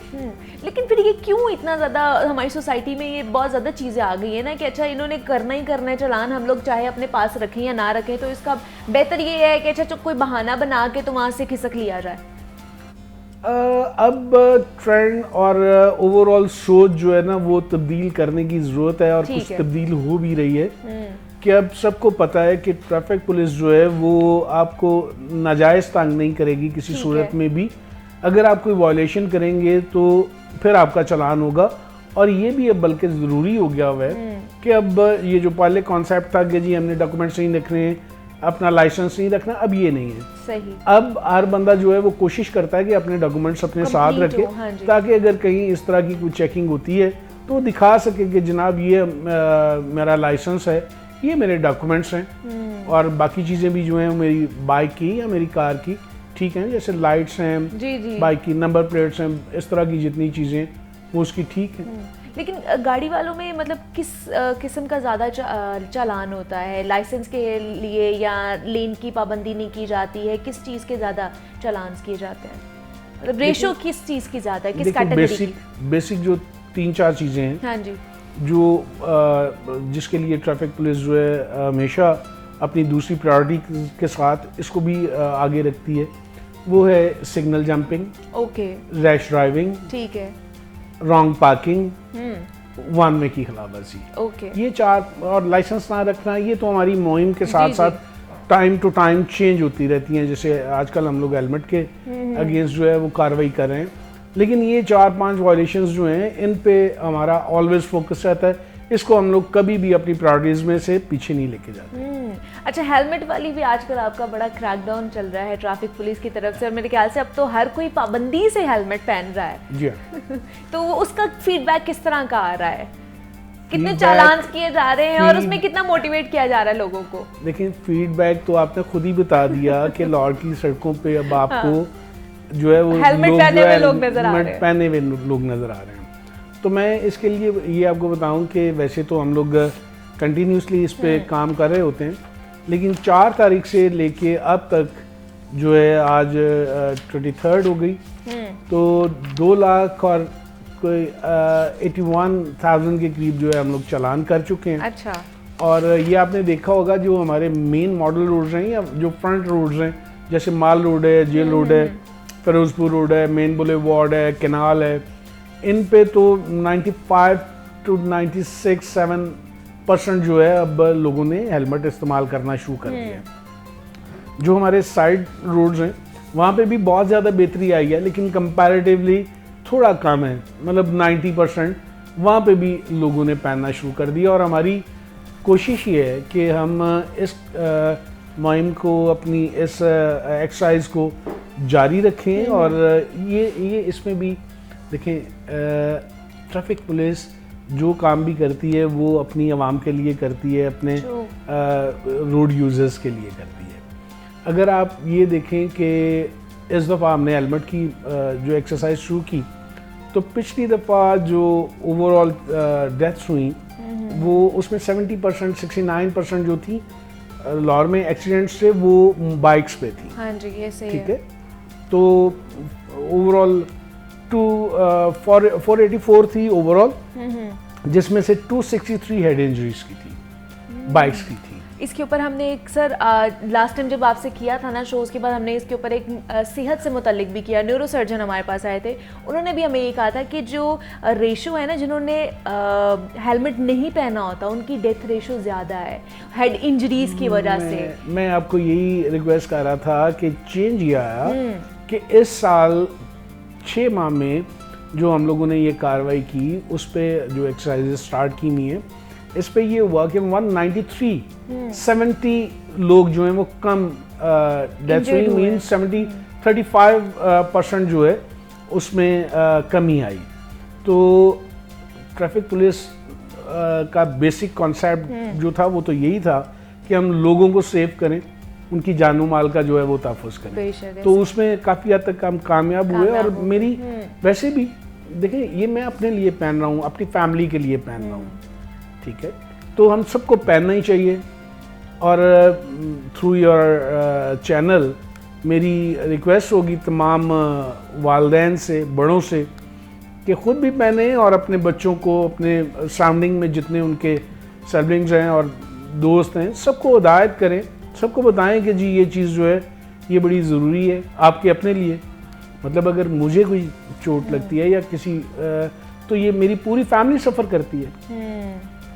लेकिन फिर ये क्यों इतना ज़्यादा हमारी सोसाइटी में ये बहुत ज़्यादा चीज़ें आ गई है ना कि अच्छा इन्होंने करना ही करना है चालान, हम लोग चाहे अपने पास रखें या ना रखें, तो इसका बेहतर ये है कि अच्छा कोई बहाना बना के तो वहाँ से खिसक लिया जाए। अब ट्रेंड और ओवरऑल सोच जो है ना वो तब्दील करने की ज़रूरत है और कुछ तब्दील हो भी रही है कि अब सबको पता है कि ट्रैफिक पुलिस जो है वो आपको नाजायज़ तंग नहीं करेगी किसी सूरत में भी। अगर आप कोई वायलेशन करेंगे तो फिर आपका चालान होगा। और ये भी अब बल्कि ज़रूरी हो गया हुआ है कि अब ये जो पहले कॉन्सेप्ट था कि जी हमने डॉक्यूमेंट्स नहीं रखने हैं, अपना लाइसेंस नहीं रखना, अब ये नहीं है। सही। अब हर बंदा जो है वो कोशिश करता है कि अपने डॉक्यूमेंट्स अपने साथ रखे, हाँ, ताकि अगर कहीं इस तरह की कोई चेकिंग होती है तो दिखा सके कि जनाब ये मेरा लाइसेंस है, ये मेरे डॉक्यूमेंट्स हैं और बाकी चीज़ें भी जो हैं मेरी बाइक की या मेरी कार की ठीक हैं, जैसे लाइट्स हैं, बाइक की नंबर प्लेट्स हैं, इस तरह की जितनी चीज़ें वो उसकी ठीक है। लेकिन गाड़ी वालों में मतलब किस किस्म का ज़्यादा चालान होता है? लाइसेंस के लिए या लेन की पाबंदी नहीं की जाती है? किस चीज़ के ज़्यादा चालान किए जाते हैं? मतलब रेशो किस चीज़ की ज़्यादा है, किस कैटेगरी की? बेसिक जो 3-4 चीज़ें हैं, हाँ जी, जो जिसके लिए ट्रैफिक पुलिस जो है हमेशा अपनी दूसरी प्रायोरिटी के साथ इसको भी आगे रखती है, वो है signal jumping, okay, rash driving, ठीक है, रॉन्ग पार्किंग, वन वे की खिलाफवर्जी, ओके, ये 4, और लाइसेंस ना रखना। ये तो हमारी मुहिम के साथ साथ टाइम टू टाइम चेंज होती रहती हैं। जैसे आजकल हम लोग हेलमेट के अगेंस्ट जो है वो कार्रवाई कर रहे हैं, लेकिन ये 4-5 वायलेशंस जो हैं इन पे हमारा ऑलवेज फोकस रहता है। इसको हम लोग कभी भी अपनी प्रायोरिटीज में से पीछे नहीं लेके जाते। अच्छा, हेलमेट वाली भी आजकल आपका बड़ा क्रैकडाउन चल रहा है ट्रैफिक पुलिस की तरफ से, और मेरे ख्याल से अब तो हर कोई पाबंदी से हेलमेट पहन रहा है। जी तो उसका फीडबैक किस तरह का आ रहा है? कितने चालान किए जा रहे हैं और उसमें कितना मोटिवेट किया जा रहा है लोगों को? देखिए, फीडबैक तो आपने खुद ही बता दिया कि लाहौर की सड़कों पे अब आपको जो है वो हेलमेट पहने हुए लोग नजर आ रहे हैं, पहने हुए लोग नजर आ रहे हैं। तो मैं इसके लिए ये आपको बताऊं कि वैसे तो हम लोग कंटिन्यूसली इस पे काम कर रहे होते हैं, लेकिन 4 तारीख से लेके अब तक जो है आज 23rd हो गई, तो 2 लाख और कोई 81,000 के करीब जो है हम लोग चालान कर चुके हैं। अच्छा। और ये आपने देखा होगा जो हमारे मेन मॉडल रोड्स हैं या जो फ्रंट रोड्स हैं, जैसे माल रोड है, जेल रोड है, फिरोजपुर रोड है, मेन बुलेवार्ड है, कैनाल है, इन पे तो 95 to 96-7% जो है अब लोगों ने हेलमेट इस्तेमाल करना शुरू कर दिया है। जो हमारे साइड रोड्स हैं वहाँ पे भी बहुत ज़्यादा बेहतरी आई है, लेकिन कंपैरेटिवली थोड़ा कम है, मतलब 90% वहाँ पे भी लोगों ने पहनना शुरू कर दिया। और हमारी कोशिश ये है कि हम इस मुहिम को, अपनी इस एक्सरसाइज को जारी रखें। और ये इसमें भी देखें, ट्रैफिक पुलिस जो काम भी करती है वो अपनी आवाम के लिए करती है, अपने रोड यूजर्स के लिए करती है। अगर आप ये देखें कि इस दफ़ा हमने हेलमेट की जो एक्सरसाइज शुरू की, तो पिछली दफ़ा जो ओवरऑल डेथ्स हुई वो उसमें 70% 69% जो थी लाहौर में एक्सीडेंट से वो बाइक्स पे थी। हाँ जी, ये सही ठीक है। तो ओवरऑल 484 थी ओवरऑल, जिसमें से 263 हेड इंजरीज की थी, बाइक्स की थी। इसके ऊपर हमने एक सर लास्ट टाइम जब आपसे किया था ना शो, उसके बाद हमने इसके ऊपर एक सेहत से मुतल्लिक भी किया। न्यूरो सर्जन हमारे पास आए थे, उन्होंने भी हमें ये कहा था कि जो रेशो है ना, जिन्होंने हेलमेट नहीं पहना होता उनकी डेथ रेशो ज़्यादा है हेड इंजरीज की वजह से। मैं आपको यही रिक्वेस्ट कर रहा था कि चेंज ये आया कि इस साल 6 माह में जो हम लोगों ने ये कार्रवाई की, उस पर जो एक्सरसाइज स्टार्ट की हुई है, इस पे ये हुआ कि 70 लोग जो हैं वो कम डेथ हुई, मीन 35% जो है उसमें कमी आई। तो ट्रैफिक पुलिस का बेसिक कॉन्सेप्ट जो था वो तो यही था कि हम लोगों को सेव करें, उनकी जानो माल का जो है वो तहफ़्फ़ुज़ करें। तो उसमें काफ़ी हद तक हम कामयाब हुए। और मेरी वैसे भी देखिए, ये मैं अपने लिए पहन रहा हूँ, अपनी फैमिली के लिए पहन रहा हूँ, ठीक है। तो हम सबको पहनना ही चाहिए। और थ्रू योर चैनल मेरी रिक्वेस्ट होगी तमाम वालिदैन से, बड़ों से, कि ख़ुद भी पहने और अपने बच्चों को, अपने सराउंडिंग में जितने उनके सिबलिंग्स हैं और दोस्त हैं, सबको हिदायत करें, सबको बताएं कि जी ये चीज़ जो है ये बड़ी ज़रूरी है आपके अपने लिए। मतलब अगर मुझे कोई चोट लगती है या किसी तो ये मेरी पूरी फैमिली सफ़र करती है।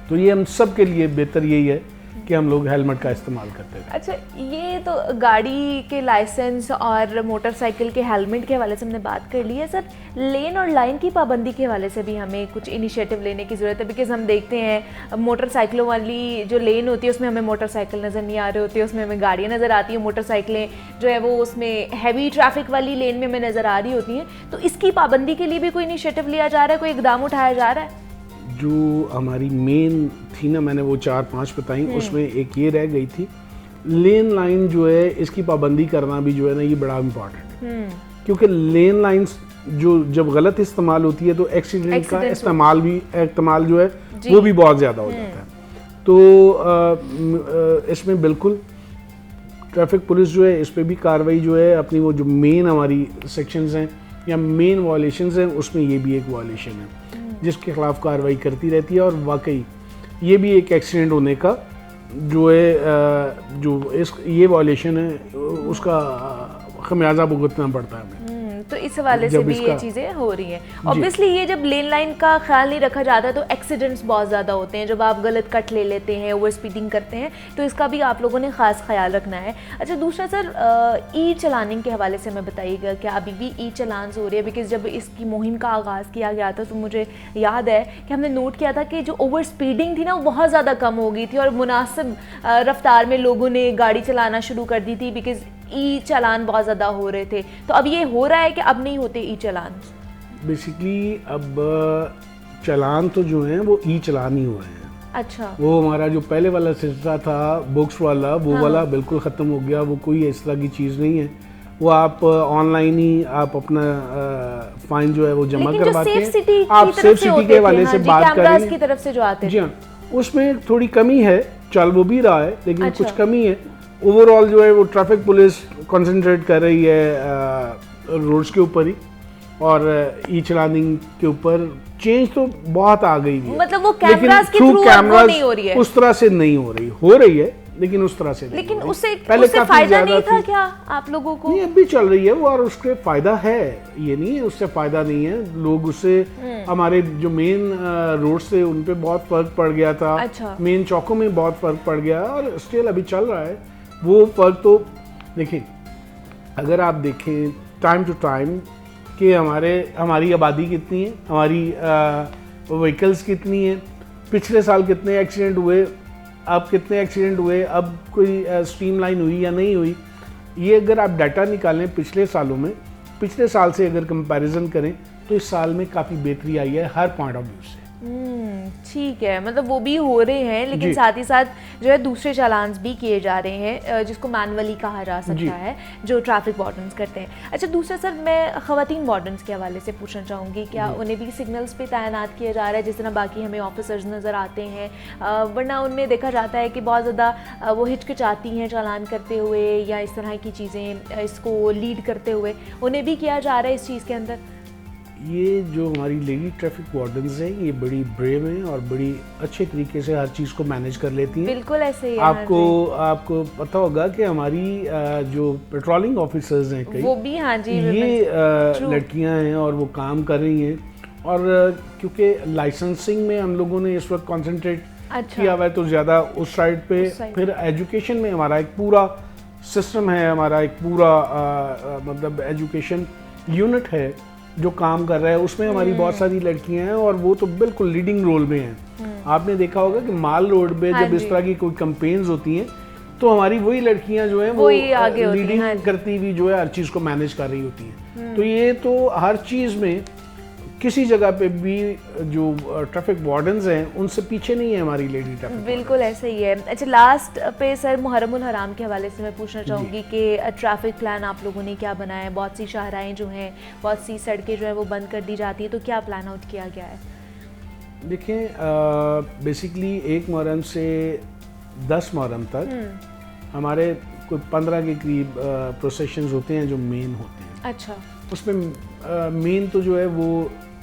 तो ये हम सब के लिए बेहतर यही है कि हम लोग हेलमेट का इस्तेमाल करते हैं। अच्छा, ये तो गाड़ी के लाइसेंस और मोटरसाइकिल के हेलमेट के हवाले से हमने बात कर ली है। सर, लेन और लाइन की पाबंदी के हवाले से भी हमें कुछ इनिशिएटिव लेने की ज़रूरत है, बिकॉज हम देखते हैं मोटरसाइकिलों वाली जो लेन होती है उसमें हमें मोटरसाइकिल नज़र नहीं आ रही होती है, उसमें हमें गाड़ियाँ नज़र आती हैं, मोटरसाइकिलें जो है वो उसमें हैवी ट्रैफिक वाली लेन में हमें नज़र आ रही होती हैं। तो इसकी पाबंदी के लिए भी कोई इनिशिएटिव लिया जा रहा है, कोई इकदाम उठाया जा रहा है? जो हमारी मेन थी ना, मैंने वो 4-5 बताई, उसमें एक ये रह गई थी, लेन लाइन जो है इसकी पाबंदी करना भी जो है ना ये बड़ा इम्पॉर्टेंट है। क्योंकि लेन लाइंस जो जब गलत इस्तेमाल होती है तो एक्सीडेंट का इस्तेमाल जो है वो भी बहुत ज़्यादा हो जाता है। तो इसमें बिल्कुल ट्रैफिक पुलिस जो है इस पर भी कार्रवाई जो है अपनी, वो जो मेन हमारी सेक्शंस हैं या मेन वायलेशंस हैं, उसमें ये भी एक वायलेशन है जिसके खिलाफ कार्रवाई करती रहती है। और वाकई ये भी एक एक्सीडेंट होने का जो है जो ये वायलेशन है उसका खमियाजा भुगतना पड़ता है हमें। तो इस हवाले से भी ये चीज़ें हो रही हैं। ऑब्वियसली ये जब लेन लाइन का ख्याल नहीं रखा जाता तो एक्सीडेंट्स बहुत ज़्यादा होते हैं। जब आप गलत कट ले लेते हैं, ओवर स्पीडिंग करते हैं, तो इसका भी आप लोगों ने ख़ास ख्याल रखना है। अच्छा, दूसरा सर, ई चलानिंग के हवाले से हमें बताइएगा कि अभी भी ई चलान हो रही है? बिकॉज जब इसकी मुहिम का आगाज़ किया गया था तो मुझे याद है कि हमने नोट किया था कि जो ओवर स्पीडिंग थी ना वो बहुत ज़्यादा कम हो गई थी और मुनासिब रफ्तार में लोगों ने गाड़ी चलाना शुरू कर दी थी, बिकॉज ई चालान बहुत ज़्यादा हो रहे थे। तो अब ये हो रहा है कि अब नहीं होते ई चालान? बेसिकली अब चालान तो जो हैं वो ई चालान ही हुए हैं। अच्छा, वो हमारा जो पहले वाला सिलसिला था बुक्स वाला, वो वाला बिल्कुल ख़त्म हो गया। वो कोई इस तरह की चीज़ नहीं है। वो आप ऑनलाइन ही आप अपना फाइन जो है वो जमा करवाते हैं। आप सेफ सिटी के हवाले से बात करें, की तरफ से जो आते हैं, जी हाँ, उसमें थोड़ी कमी है, चल वो भी रहा है लेकिन कुछ कमी है। ओवरऑल जो है वो ट्रैफिक पुलिस कंसंट्रेट कर रही है रोड्स के ऊपर ही, और ई चलानिंग के ऊपर चेंज तो बहुत आ गई है। मतलब वो कैमरास के थ्रू नहीं हो रही है, उस तरह से नहीं हो रही है लेकिन उस तरह से नहीं। लेकिन उससे फायदा नहीं था क्या आप लोगों को? नहीं, अब भी चल रही है वो, और उसके फायदा है, ये नहीं है उससे फायदा नहीं है। लोग उससे हमारे जो मेन रोड से उन पे बहुत फर्क पड़ गया था। अच्छा। मेन चौकों में बहुत फर्क पड़ गया और स्टिल अभी चल रहा है वो फर्क। तो देखिए, अगर आप देखें टाइम टू टाइम कि हमारी आबादी कितनी है, हमारी व्हीकल्स कितनी है, पिछले साल कितने एक्सीडेंट हुए, अब कितने एक्सीडेंट हुए, अब कोई स्ट्रीमलाइन हुई या नहीं हुई, ये अगर आप डाटा निकालें पिछले सालों में, पिछले साल से अगर कंपैरिजन करें तो इस साल में काफ़ी बेहतरी आई है हर पॉइंट ऑफ व्यू से। ठीक है, मतलब वो भी हो रहे हैं, लेकिन जी। साथ ही साथ जो है दूसरे चालान्स भी किए जा रहे हैं, जिसको मैनुअली कहा जा जी। सकता है, जो ट्रैफिक वार्डन्स करते हैं। अच्छा, दूसरा सर मैं ख़वातीन वार्डन्स के हवाले से पूछना चाहूँगी, क्या उन्हें भी सिग्नल्स पे तैनात किया जा रहा है जिस तरह बाकी हमें ऑफिसर्स नज़र आते हैं? वरना उनमें देखा जाता है कि बहुत ज़्यादा वो हिचकिचाती हैं चालान करते हुए या इस तरह की चीज़ें इसको लीड करते हुए, उन्हें भी किया जा रहा है इस चीज़ के अंदर? ये जो हमारी लेडी ट्रैफिक वार्डन्स हैं, ये बड़ी ब्रेव हैं और बड़ी अच्छे तरीके से हर चीज़ को मैनेज कर लेती हैं। बिल्कुल ऐसे ही है। आपको पता होगा कि हमारी जो पेट्रोलिंग ऑफिसर्स हैं कई, वो भी, हाँ जी, ये True. लड़कियां हैं और वो काम कर रही हैं। और क्योंकि लाइसेंसिंग में हम लोगों ने इस वक्त कंसंट्रेट अच्छा। किया हुआ है तो ज़्यादा उस साइड पे, उस side. फिर एजुकेशन में हमारा एक पूरा सिस्टम है, हमारा एक पूरा मतलब एजुकेशन यूनिट है जो काम कर रहा है, उसमें हमारी बहुत सारी लड़कियां हैं और वो तो बिल्कुल लीडिंग रोल में हैं। आपने देखा होगा कि माल रोड पे हाँ जब इस जी। तरह की कोई कैंपेन्स होती हैं तो हमारी वही लड़कियां जो हैं वो वही आगे होती हैं, लीडिंग हाँ जी। करती हुई जो है हर चीज़ को मैनेज कर रही होती हैं। तो ये तो हर चीज़ में किसी जगह पे भी जो ट्रैफिक वार्डन्स हैं उनसे पीछे नहीं है हमारी लेडी ट्रैफिक। बिल्कुल ऐसे ही है। अच्छा, लास्ट पे सर मुहर्रमुल हराम के हवाले से मैं पूछना चाहूँगी कि ट्रैफिक प्लान आप लोगों ने क्या बनाया है? बहुत सी शाहराएँ जो हैं, बहुत सी सड़कें जो है वो बंद कर दी जाती है, तो क्या प्लान आउट किया गया है? देखें, बेसिकली 1 मुहर्रम से 10 मुहर्रम तक हमारे कोई 15 के करीब प्रोसेशंस होते हैं जो मेन होते हैं। अच्छा। उसमें मेन तो जो है वो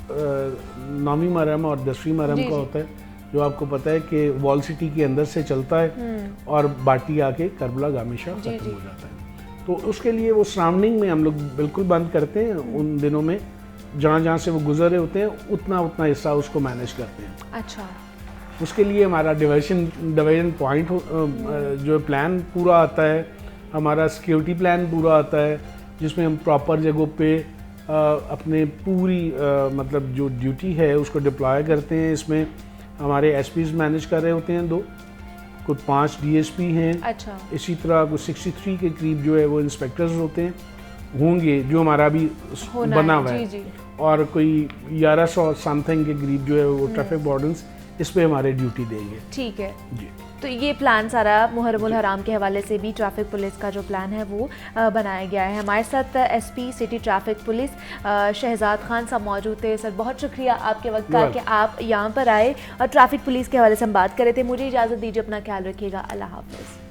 9वीं मुहर्रम और 10वीं मुहर्रम जी, का जी। होता है, जो आपको पता है कि वॉल सिटी के अंदर से चलता है और बाटी आके करबला गामिशा जी, खत्म जी। हो जाता है। तो उसके लिए वो सराउंडिंग में हम लोग बिल्कुल बंद करते हैं। उन दिनों में जहाँ जहाँ से वो गुजर रहे होते हैं उतना उतना हिस्सा उसको मैनेज करते हैं। अच्छा। उसके लिए हमारा डिवीजन पॉइंट जो प्लान पूरा आता है, हमारा सिक्योरिटी प्लान पूरा आता है, जिसमें हम प्रॉपर जगहों पे अपने पूरी मतलब जो ड्यूटी है उसको डिप्लॉय करते हैं। इसमें हमारे एसपीज मैनेज कर रहे होते हैं 2, कुछ 5 डीएसपी हैं। अच्छा। इसी तरह कुछ 63 के करीब जो है वो इंस्पेक्टर्स होते हैं, होंगे जो हमारा भी होना बना है, हुआ जी, है। जी। और कोई 1100 समथिंग के करीब जो है वो ट्रैफिक वार्डन्स इस पे हमारे ड्यूटी देंगे। ठीक है। जी। तो ये प्लान सारा मुहर्रमुल हराम के हवाले से भी ट्रैफिक पुलिस का जो प्लान है वो बनाया गया है। हमारे साथ SP city traffic police Shahzad Khan साहब मौजूद थे। सर, बहुत शुक्रिया आपके वक्त का कि आप यहाँ पर आए और ट्रैफिक पुलिस के हवाले से हम बात कर रहे थे। मुझे इजाज़त दीजिए, अपना ख्याल रखिएगा। अल्लाह हाफ़िज़।